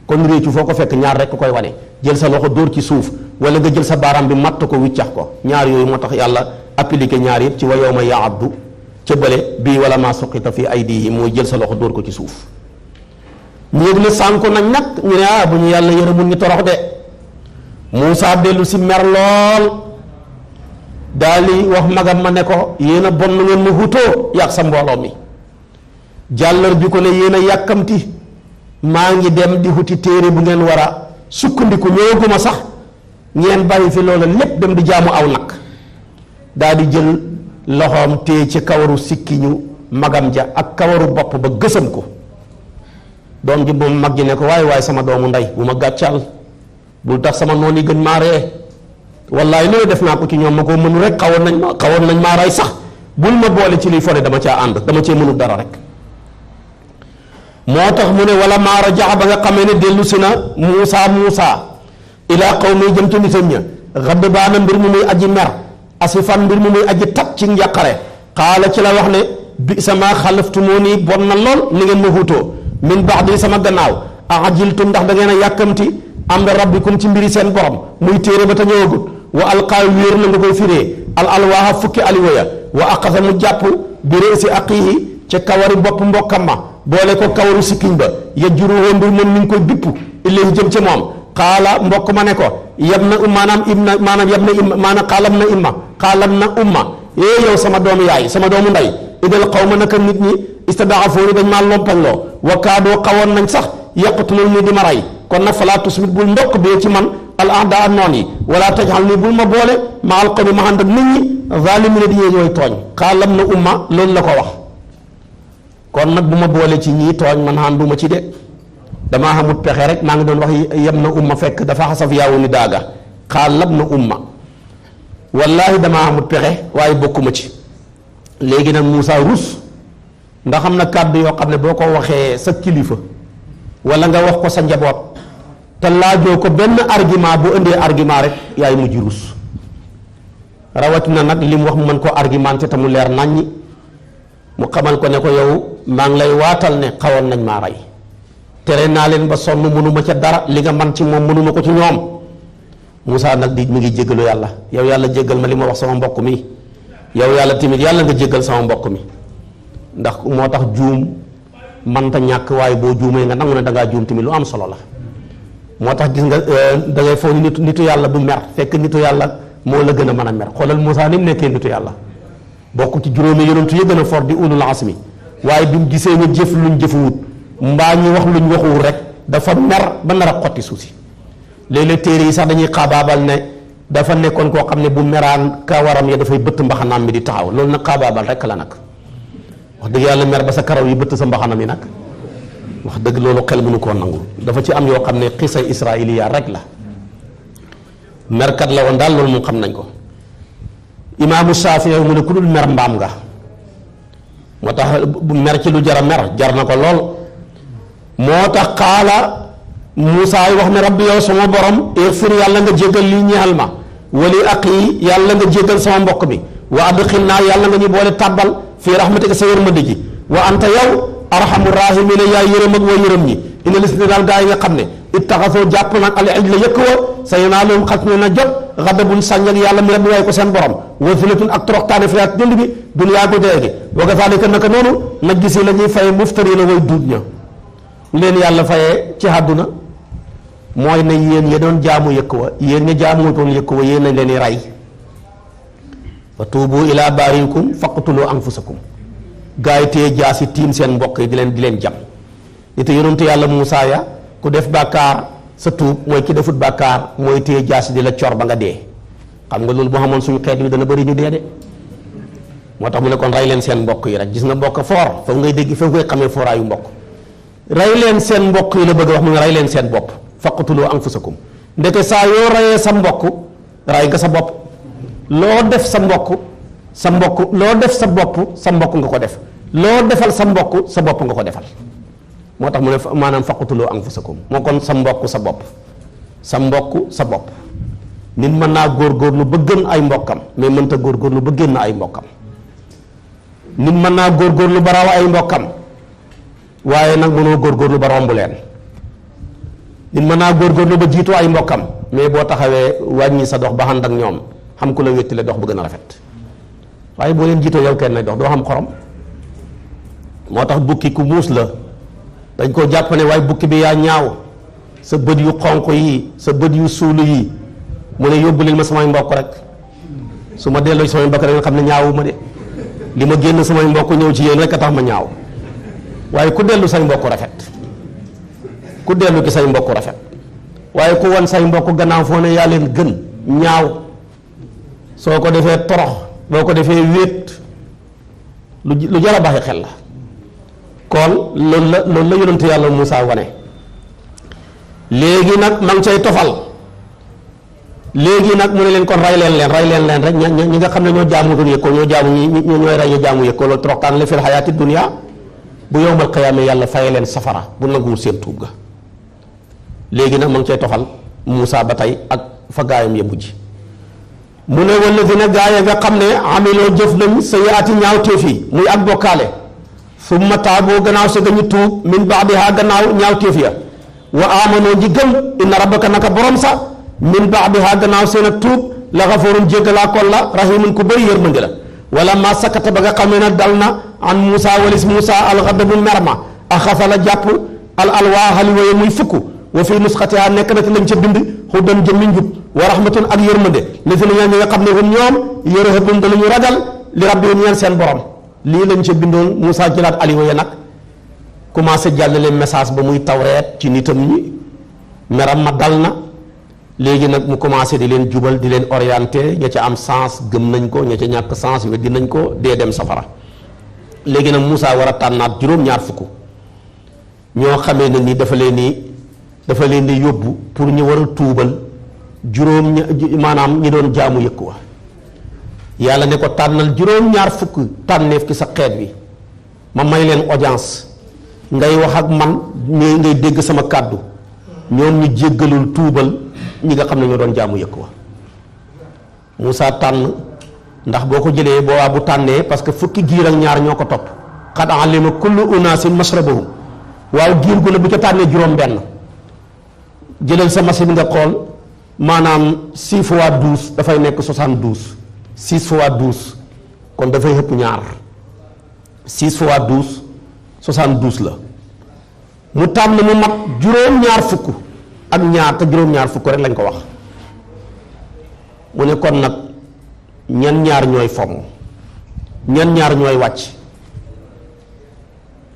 kon réccu foo ko fekk ñaar rek koy wane jël sa loxo dóor ci suuf wala nga jël sa baaraam bi matt ko wiccax ko ñaar yooyu moo tax yàlla appliqué ñaar yëpp ci wa yawma yaaddu ca bële bii wala maa suqita fi aydihim mooy jël sa loxo dóor ko ci suuf ñu yëg ne sànku nañ nag ñu ne bu ñu yàlla yërëmul ñu torox de Moussa dellu si mer lool daal di wax magam ma ne ko yéen a bon ngeen ma hutoo yàq sa mbooloo mi jàllar bi ko ne yéen a yàkkamti maa ngi dem di huti téere bu ngeen war a sukkandiku ñëwaguma sax ngeen bàyyi fi loola lépp dem di jaamu aw nag daal di jël loxoom téye ci kawaru sikkiñu magam ja ak kawaru bopp ba gësam ko doom ji moom mag ji ne ko waaye sama doomu ndey bu ma gàccal bul tax sama noon yi gën maa ree wallaay loolu def naa ko ci ñoom ma ko mënu rek xawoon nañ maa rey sax bul ma boole ci liy fone dama caa ànd dama cee mënul dara rek moo tax mu ne wala maa rajaa ba nga xamee ne dellu si na Muusa ilaa qawmi jëm ci nitam ña xadd baana mbir mu muy aji mer asifan mbir mu muy aji tat ci njàqare xaala ci la wax ne bi sama xalaftumooni bon na lool ni ngeen ma huutoo min ba'di sama gannaaw ajiltum ndax da ngeen a yàkkamti amra rabbikum ci mbiri seen borom muy téere ba te ñëwagut wa alqaa wéer na nga koy firee al alwaaha fukki aliwaya wa aqasa mu jàpp bi reesi aqiihi ca kawari bopp mbokkam ma boole ko kawaru sikkiñ ba yajruhu mbir moom mi ngi koy bipp ilayhi jëm ca moom xaala mbokk ma ne ko yab na xaalam na umma yow sama doomu yaay sama doomu ndey idal qawma naka nit ñi istadaafooni dañ maa lompañloo wa kaadoo xawoon nañ sax yaqtulul ni di ma rey kon nag falaa tusbit bul ndokk bee ci man al ahdaa noon yi wala tajal nii bul ma boole ma al qawmi ma ànd ak nit ñi zaalimiina di ñee ñooy tooñ xaalam na umma loolu la ko wax kon nag bu ma boole ci ñii tooñ man ànduma ci de damaa xamut pexe rek maa ngi doon wax yem na umma fekk dafa xasaf yaawu ni daaga xaalam na umma wallaahi damaa xamut pexe waaye bokkuma ci léegi nag Moussa rus ndax xam na kàddu yoo xam ne boo ko waxee sa kilifa wala nga wax ko sa njaboot te laajoo ko benn argument bu indee argument rek yaay mujj rus rawatina nag li mu wax mu mën koo argumenté te mu leer naññi mu xamal ko ne ko yow maa ngi lay waatal ne xawoon nañ maa rey tere naa leen ba sonn mënuma ca dara li nga man ci moom mënuma ko ci ñoom Moussa nag di mi ngi jéggalu yàlla yow yàlla jéggal ma li ma wax sama mbokk mi yow yàlla tamit yàlla nga jéggal sama mbokk mi ndax moo tax juum manta ñàkk waaye boo juumee nga nangu ne dangaa juum tamit lu am solo la moo tax gis nga da ngay foog nitu yàlla du mer fekk nitu yàlla moo la gën a mën a mer xoolal Moussa ni mu nekkee nitu yàlla bokk ci juróomi yonentu yi gën a for di ulul asmi waaye bi mu gisee ñu jëf luñ jëfuwut mbaa ñi wax luñ waxuwut rek dafa mer ba nar a xotti suuf si léeg-léeg téere yi sax dañuy xaabaabal ne dafa nekkoon koo xam ne bu meraan kawaram ya dafay bëtt mbaxanaam mi di taxaw loolu nag xaabaabal rek la nag wax dëgg yàlla mer ba sa karaw yi bëtt sa mbaxanam yi nag wax dëgg loolu xel mënu koo nangu dafa ci am yoo xam ne xisa israiliya rek la merkat la woon daal loolu moom xam nañ ko imaamu Shaafi'i mu ne ku dul mer mbaam nga moo tax bu mer ci lu jar a mer jar na ko lool moo tax xaala Muusaa yi wax ne rabbi yow sama borom igfir yàlla nga jéggal lii ñeexal ma wali aqi yàlla nga jéggal sama mbokk bi wa adxilnaa yàlla nga ñu boole tàbbal fii rahmatika sa yërmande ji wa anta yow arhamu rahimina yaay yërëm ak waa yërëm ñi ina lis ne daal gaa yi nga xam ne ittaxasoo jàpp nag al ijla yëkk wa sa yanaaluhum xas ne na jot xadabun sàññ ak yàlla mi rabbi waaye ko seen borom wa zilatun ak toroxtaane fi ak dund bi duniyaa gu dee gi wa kazaalika naka noonu naj gisi la ñuy faye muftariina way duut ña leen yàlla fayee ci àdduna mooy ne yéen ya doon jaamu yëkk wa yéen ña jaamutoon yëkk wa yéen nañ leen di rey fa tuubu ila baarikum faqtulu anfusakum gaa yi tee jaasi tiim seen mbokk yi di leen jam ni te yonentu yàlla Muusaa ya ku def bàkkaar sa tuub mooy ki defut bàkkaar mooy tee jaasi di la cor ba nga dee xam nga loolu boo xamoon suñu xeet wi dana bëri ñu dee de moo tax mu ne kon rey leen seen mbokk yi rek gis nga mbokk foor foofu ngay dégg foofu ngay xamee fooraayu mbokk rey leen seen mbokk yi la bëgg a wax mu ne rey leen seen bopp faqtulu anfusakum ndeke saa yoo reyee sa mbokk rey nga sa bopp loo def sa mbokk loo def sa bopp sa mbokk nga ko def loo defal sa mbokk sa bopp nga ko defal moo tax mu ne maanaam faqtulu anfusakum moo kon sa mbokk sa bopp sa mbokk sa bopp nit mën naa góorgóorlu ba gën ay mbokkam mais mënta góorgóorlu ba génn ay mbokkam nit mën naa góorgóorlu ba raw ay mbokkam waaye nag mënoo góorgóorlu ba romb leen nit mën naa góorgóorlu ba jiitu ay mbokkam mais boo taxawee wàññi sa dox ba ànd ak ñoom xam ku la wéttile dox bu gën a rafet waaye boo leen jiitoo yow kenn nay dox doo xam xorom moo tax bukki ku muus la dañ koo jàpp ne waaye bukki bi yaa ñaaw sa bët yu xonq yi sa bët yu suulu yi mu ne yóbbu leen ma samay mbokk rek su ma delloo samay mbokk rek nga xam ne ñaawu ma de li ma génn samay mbokk ñëw ci yéen rek a tax ma ñaaw waaye ku dellu say mbokk rafet ku dellu ki say mbokk rafet waaye ku wan say mbokk gannaaw foo ne yaa leen gën ñaaw soo ko defee torox boo ko defee wéet lu jar a bàyyi xel la kon loolu la yonent yàlla Muusaa wane léegi nag ma ngi cay tofal léegi nag mu ne leen kon rey leen rek ñi nga xam ne ñoo jaamutul yëg ko ñooy rey ñu jaamu yëg ko loolu toroxtaan la fil xayaati dunya bu yowmal qiyaama yàlla faye leen safara bu nanguwul seen tuub ga léegi nag ma ngi cay tofal Muusaa ba tey ak fa gaayam ya mujj mu ne wallazina gaaya nga xam ne amiloo jëf nañ sayyi'aati ñaawteef yi muy ak bokkaale summa taaboo gannaaw sa gañu tuub min ba'dihaa gannaaw ñaawteef ya wa aamanoo ñi gëm inna rabbaka naka borom sa min ba'dihaa gannaaw seen ak tuub la gafuurun jéggalaa kon la rahiimun ku bëri yërmande la wala ma sakata ba nga xamee ne dal na an Muusaa walis Muusaa alxadabu merma axasa la jàpp al alwaa xaliwaye muy fukk wa fii nusxatiha nekk na ci lañ ca bind xudan jëmmi njub wa rahmatun ak yërmande li fi ñi nga xam ne hum ñoom yarhabuun danañu ragal li rabbihim ñeen seen borom lii lañ ca bindoon Muusaa jëlaat aliwaye nag commencé jàllale message ba muy tawreet ci nitam ñi meram ma dal na léegi nag mu commencé di leen jubal di leen orienté ña ca am sens gëm nañ ko ña ca ñàkk sens weddi nañ ko dee dem safara léegi nag Muusaa war a tànnaat juróom-ñaar fukk ñoo xamee ne ni dafa leen di yóbbu pour ñu war a tuubal maanaam ñi doon jaamu yëkk wa yàlla ne ko tànnal juróom-ñaar fukk tànneef ki sa xeet bi ma may leen audience ngay wax ak man ngay dégg sama kàddu ñoom ñu jéggalul tuubal ñi nga xam ne ñoo doon jaamu yëkk wa Muusaa tànn ndax boo ko jëlee boobaa bu tànnee parce que fukki giir ak ñaar ñoo ko topp qad alima kullu unaasin mashrabahum waaw giir gu ne bu ca tànnee juróom benn jëlal sa machine nga xool maanaam 6 fois 12 dafay nekk 72 6 fois 12 kon dafay ëpp ñaar 6 fois 12 72 la mu tànn mu mat juróom-ñaar fukk ak ñaar te juróom-ñaar fukk rek lañ ko wax mu ne kon nag ñan ñaar ñooy fomm ñan ñaar ñooy wàcc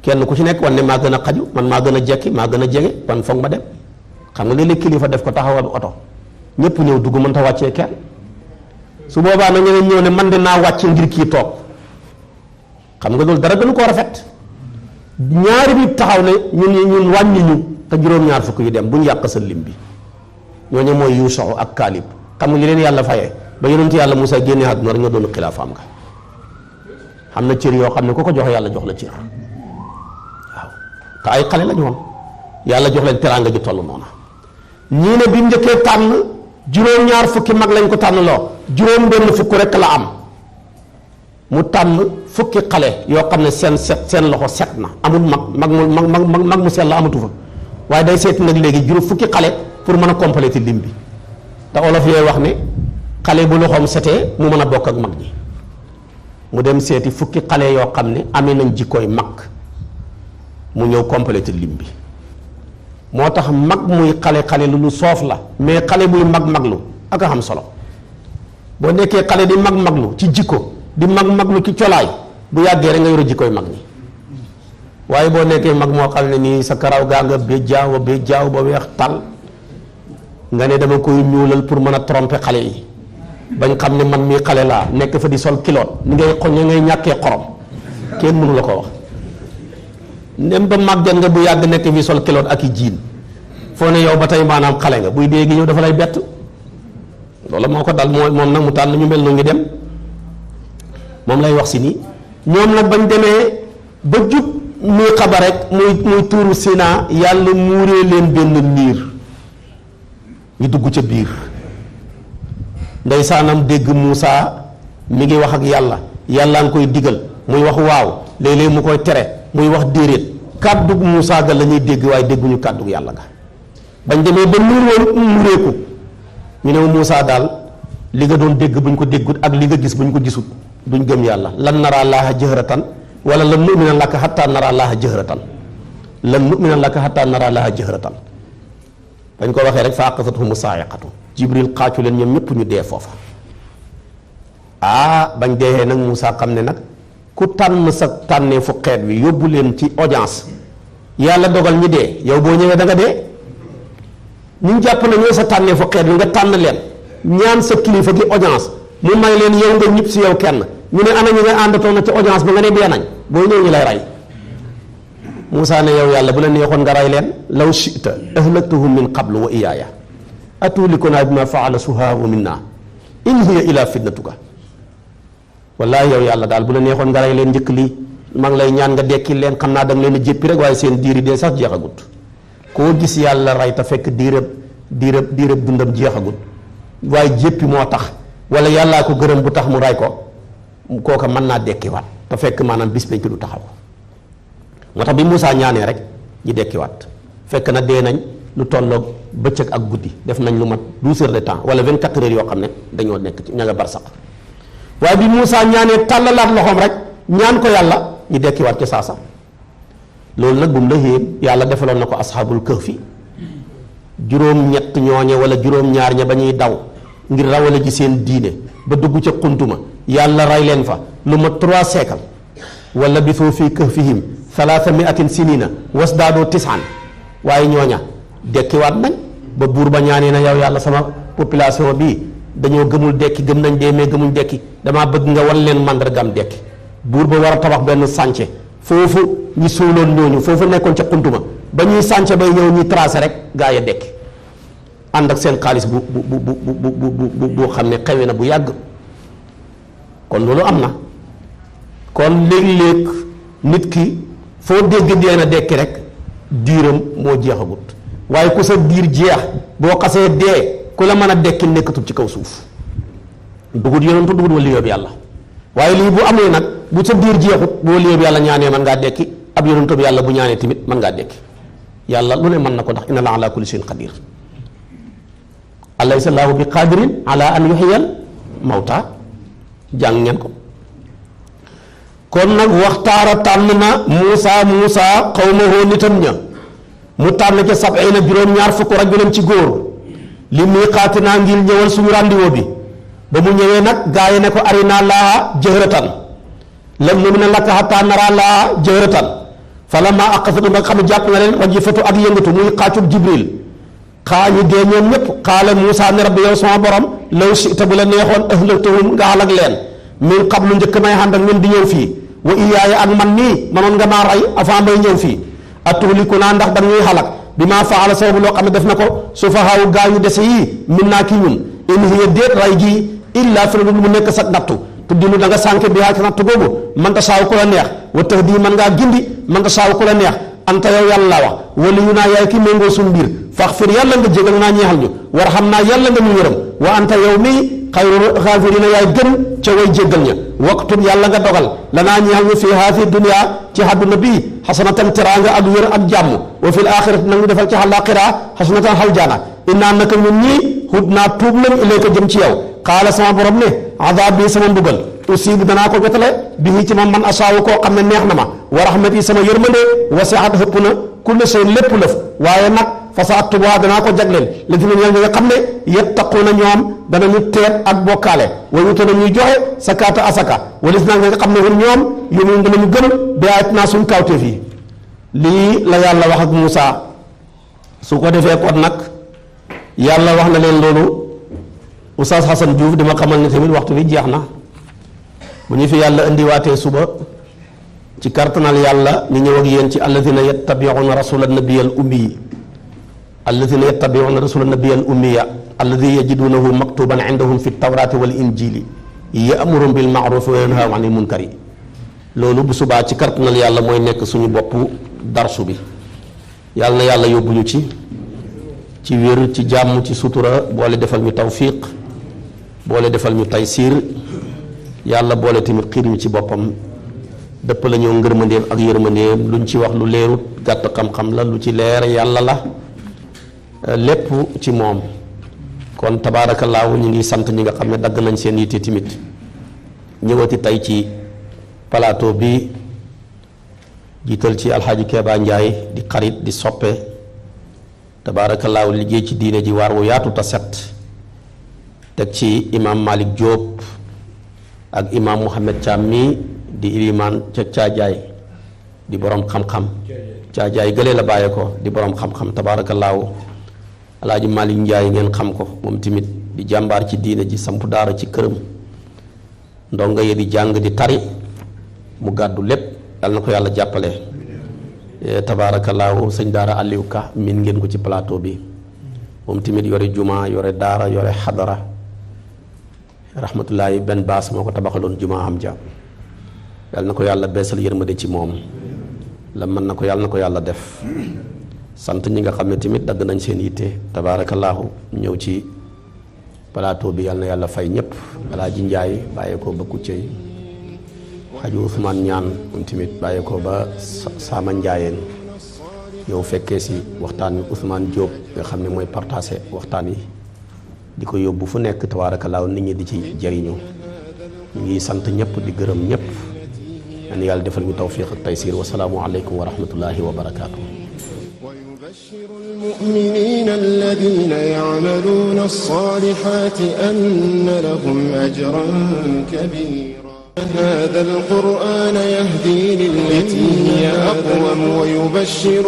kenn ku ci nekk wan ne maa gën a xaju man maa gën a jekki maa gën a jege man foog ma dem xam nga léeg-léeg kilifa def ko taxawal oto ñëpp ñëw dugg mënta wàccee kenn su boobaa na ñeneen ñëw ne man de naa wàcc ngir kii toog xam nga loolu dara gënu koo rafet ñaari nit taxaw ne ñun wàññi ñu te juróom-ñaar fukk yu dem bu ñu yàq sa lim bi ñooñu mooy Yuusa ak Kaalib xam nga li leen yàlla fayee ba yonent yàlla Muusaa génnee àdduna rek nga doon xilaafaam nga xam na cër yoo xam ne ku ko joxe yàlla jox la cër waaw te ay xale lañu woon yàlla jox leen teraanga ji toll noonu ñii ne bi mu njëkkee tànn juróom-ñaar fukki mag lañ ko tànn loo juróom benn fukk rek la am mu tànn fukki xale yoo xam ne seen loxo set na amul mag mu sell la amatu fa waaye day seeti nag léegi juróom fukki xale pour mën a compléter lim bi te olof yooyu wax ne xale bu loxoom setee mu mën a bokk ak mag ñi mu dem seeti fukki xale yoo xam ne amee nañ jikkooy mag mu ñëw compléter lim bi moo tax mag muy xale lu soof la mais xale buy mag-maglu ak a xam solo boo nekkee xale di mag-maglu ci jikko di mag-maglu ci colaay bu yàggee rek nga yor jikkooy mag ñi waaye boo nekkee mag moo xam ne nii sa karaw gaa nga ba jaaw ba weex tal nga ne dama koy ñuulal pour mën a tromper xale yi bañ xam ne man mii xale laa nekk fa di sol kiloot ni ngay xoññe ngay ñàkkee xorom kenn mënu la ko wax nem ba màgget nga bu yàgg nekk fi sol kiloot ak i jiin foo ne yow ba tey maanaam xale nga buy dee gi ñëw dafa lay bett loolu moo ko dal moom nag mu tànn ñu mel nu ngi dem moom lay wax si nii ñoom nag bañ demee ba jub muy xabar rek muy tuuru Sinaa yàlla muuree leen benn niir ñu dugg ca biir ndeysaanam dégg Muusaa mi ngi wax ak yàlla nga koy digal muy wax waaw léeg-léeg mu koy tere muy wax déedéet kàddug Muusaa ga la ñuy dégg waaye dégguñu kàddug yàlla ga bañ demee ba nuur woon muureeku ñu ne Muusaa daal li nga doon dégg buñ ko déggut ak li nga gis buñ ko gisut duñ gëm yàlla lan naraa Allaaha jahratan wala lan nu'mina laka hattaa naraa Allaaha jahratan lan nu'mina laka hattaa naraa Allaaha jahratan bañ ko waxee rek fa axazathum saa'iqatu Jibril xaacu leen ñoom ñëpp ñu dee foofa bañ deexee nag Muusaa xam ne nag ku tànn sa tànnee fu xeet wi yóbbu leen ci audience yàlla dogal ñi dee yow boo ñëwee da nga dee ñu jàpp na ñooy sa tànnee fu xeet wi nga tànn leen ñaan sa kilifa gi audience mu may leen yow nga ñib si yow kenn ñu ne ana ñu nga àndatoon na ci audience ba nga ne dee nañ booy ñëw ñu lay rey Muusaa ne yow yàlla bu la neexoon nga rey leen law shi'ta ahlaktahum min qablu wa iyaaya atuhlikunaa bimaa fa'ala sufahaa'u minnaa in hiya illaa fitnatuka wallaahi yow yàlla daal bu la neexoon nga rey leen njëkk lii maa ngi lay ñaan nga dekkil leen xam naa da nga leen a jéppi rek waaye seen diiri dee sax jeexagut koo gis yàlla rey te fekk diirab dundam jeexagut waaye jéppi moo tax wala yàllaa ko gërëm bu tax mu rey ko kooka mën naa dekkiwaat te fekk maanaam bis bañ ko du taxaw moo tax bi Muusaa ñaanee rek ñi dekkiwaat fekk na dee nañ lu tolloog bëccëg ak guddi def nañ lu mat 12 heures de temps wala 24 heures yoo xam ne dañoo nekk ci ña nga barsaq waaye bi Muusaa ñaanee tàllalaat loxoom rek ñaan ko yàlla ñi dekkiwaat ci saasa loolu nag bu mu la xéem yàlla defaloon na ko asxaabul kahfi juróom-ñett ñooñe wala juróom-ñaar ña ba ñuy daw ngir rawale ji seen diine ba dugg ca xuntuma yàlla rey leen fa lu mat 3 siècles wala bisoo fii kahfihim 300 sinina wasdaadoo 9 waaye ñooña dekkiwaat nañ ba buur ba ñaanee na yow yàlla sama population bii dañoo gëmul dekki gëm nañ dee mais gëmuñ dekki damaa bëgg nga wan leen màndargam dekki buur ba war a tabax benn sànce foofu ñi suuloon ñooñu foofu nekkoon ca xuntuma ba ñuy sànce bay ñëw ñuy tracé rek gaa ya dekki ànd ak seen xaalis bu xam ne xewe na bu yàgg kon loolu am na kon léeg-léeg nit ki foo dégg dee na dekki rek diiram moo jeexagut waaye ku sa diir jeex boo xasee dee ku la mën a dekki nekkatul ci kaw suuf dugut yonentu dugut wala yóbbu yàlla waaye lii bu amee nag bu sa diir jeexut bu wala yóbbu yàlla ñaanee mën ngaa dekki ab yonentu bi yàlla bu ñaanee tamit mën ngaa dekki yàlla lu ne mën na ko ndax inna Allaaha alaa kulli shay'in qadiir alaysa Allaahu bi qaadirin ala an yuhyiyal mawta jàng ngeen ko kon nag waxtaara tànn na Muusaa qawmahu nitam ña mu tànn ca 70 juróom-ñaar fukk rajulan ci góor li miiqaatinaa ngir ñëwal suñu rendez-vous bi ba mu ñëwee nag gaa yi ne ko arinaa Allaaha jahratan lan nu'mina laka hattaa naraa Allaaha jahratan falammaa aqasathum ba nga xam ne jàpp na leen rajifatu ak yëngatu muy xaacub Jibril xaa ñu dee ñoom ñëpp qaala Muusaa ne rabbi yow sama borom law shi'ta bu la neexoon ahlaktahum nga xalak leen min qablu njëkk may ànd ak ñun di ñëw fii wa iyyaaya ak man nii manoon nga maa rey avant may ñëw fii atuhlikunaa ndax da ñuy xalak bi maa faala sababu loo xam ne def na ko sufahaa'u gaa yu dese yii min naa ki ñun in hiya déet ray gii illaa fitnatun mu nekk sag nattu tuddilu da nga sànke bi haa ci nattu googu man tashaa'u ku la neex wa tahdii man ngaa gindi man tashaa'u ku la neex anta yow yàlla laa wax waliyunaa yaay ki méngoo suñ mbir faxfir yàlla nga jégal naa ñeexal ñu warxam naa yàlla nga ñu yërëm wa anta yow mii xayru xaafirina yaay gën ca way jéggal ña waktub yàlla nga dogal lanaa ñeexal ñu fii haasi dunya ci àdduna bii xasanatan teraanga ak wér ak jàmm wa fil axirati nag ñu defal ci àllaaxira xasanatan xaljaana innaa naka ñun ñii hud naa tuub nañ ilayka jëm ci yow qaala sama borom ne adaab bii sama mbugal usiibu danaa ko jotale bii ci moom man asaawu koo xam ne neex na ma wa rahmati sama yërmande wasi'at xëpp na kulli shay lépp lëf waaye nag fasaatubuhaa danaa ko jagleel li fi ne ñi nga xam ne yattaquuna ñoom danañu teet ak bokkaale wa yu'tuuna ñuy joxe sakaata asaka walis naa nga xam ne hum ñoom yu'minuuna danañu gëm bi aayatinaa suñ kawteef yi lii la yàlla wax ak Muusaa su ko defee kon nag yàlla wax na leen loolu Oustaz Assane Diouf dama xamal ne tamit waxtu bi jeex na bu ñu fi yàlla indiwaatee suba ci kartanal yàlla ñu ñëw ak yéen ci alladina yattabi'una rasula nabiyal ummi alladina yattabi'una rasula nabiyal ummiya alladi yajidunahu maktuban indahum fi tawrati wal injili ya'muruhum bil ma'rufi wa yanhahum anil munkari loolu bu subaa ci kartanal yàlla mooy nekk suñu boppu darsu bi yàlla na yàlla yóbbu ñu ci wér ci jàmm ci sutura boole defal ñu tawfiq boole defal ñu taysiir yàlla boole tamit xiir ñu ci boppam dëpp la ñoo ngërmandeem ak yërmandeem luñ ci wax lu leerut gàtt xam-xam la lu ci leer yàlla la lépp ci moom kon tabaarakallaahu ñu ngi sant ñi nga xam ne dagg nañ seen yitte tamit ñëwati tey ci plateau bi jiital ci alxaaji Keeba Njaay di xarit di soppe tabaarakallaahu liggéey ci diine ji waar wu yaatu ta set teg ci imaam Malick Diop ak imaam Mouhamed Thiam mi di ilimaan ca caajaay di borom xam-xam caajaay gëlee la bàyyee ko di borom xam-xam tabaarakallaahu alaaji Malick Njaay ngeen xam ko moom tamit di jàmbaar ci diine ji sampu daara ci këram ndongo yi di jàng di tari mu gàddu lépp yàlla na ko yàlla jàppale tabaarakallaahu sëñ daara Aliou Ka min ngeen ko ci plateau bi moom tamit yore juma yore daara yore xadara rahmatullahi benn baas moo ko tabaxaloon juma am ja yàlla na ko yàlla beesal yërmande ci moom la mën na ko yàlla na ko yàlla def sant ñi nga xam ne tamit dagg nañ seen yitte tabaarakallaahu ñëw ci plateau bi yàlla na yàlla fay ñëpp alaaji Njaay bàyyee ko ba Kuccey xaju Ousmane ñaan moom tamit bàyyee ko ba Saama Njaayeen yow fekkee si waxtaan wi Ousmane Diop nga xam ne mooy partagé waxtaan yi di ko yóbbu fu nekk tabaarakallaahu nit ñi di ci jëriñu ñu ngi sant ñëpp di gërëm ñëpp yan yàlla defal ñu tawfiq ak taysiir wasalaamu aleykum wa rahmatullahi wa barakaatu. ويبشر المؤمنين الذين يعملون الصالحات أن لهم أجرا كبيرا هذا القرآن يهدي للتي هي أقوم ويبشر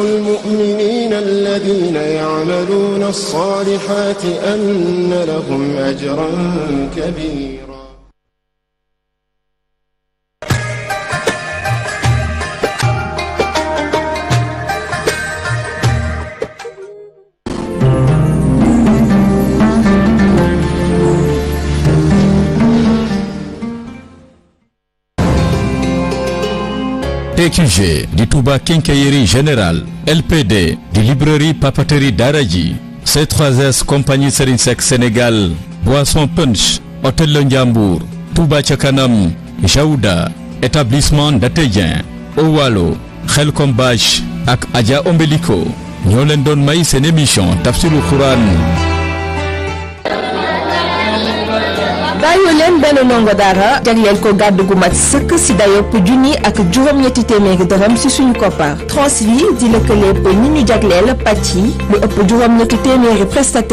المؤمنين الذين يعملون الصالحات أن لهم أجرا كبيرا TQG di Touba Quincaillerie Générale, LPD di Librairie Papeterie Daraji, C3S Compagnie Serigne Seck Sénégal, Boisson Punch, Hôtel Le Ndiambour, Touba Ca Kanam, Jaouda, Établissement Ndatédien, Owalo, Xelkom Bach ak Adja Ombeliko ñoo leen doon may seen émission Tafsirul Quran. bàyyi leen benn ndongo daara jagleel ko gàddu gu mat sëkk si dayopp junni ak juróom-ñetti téeméeri dërëm si suñu koppar Transvi di lëkkaleeb ñi ñu jagleel pàcc yi lu ëpp juróom-ñetti téeméeri prestataire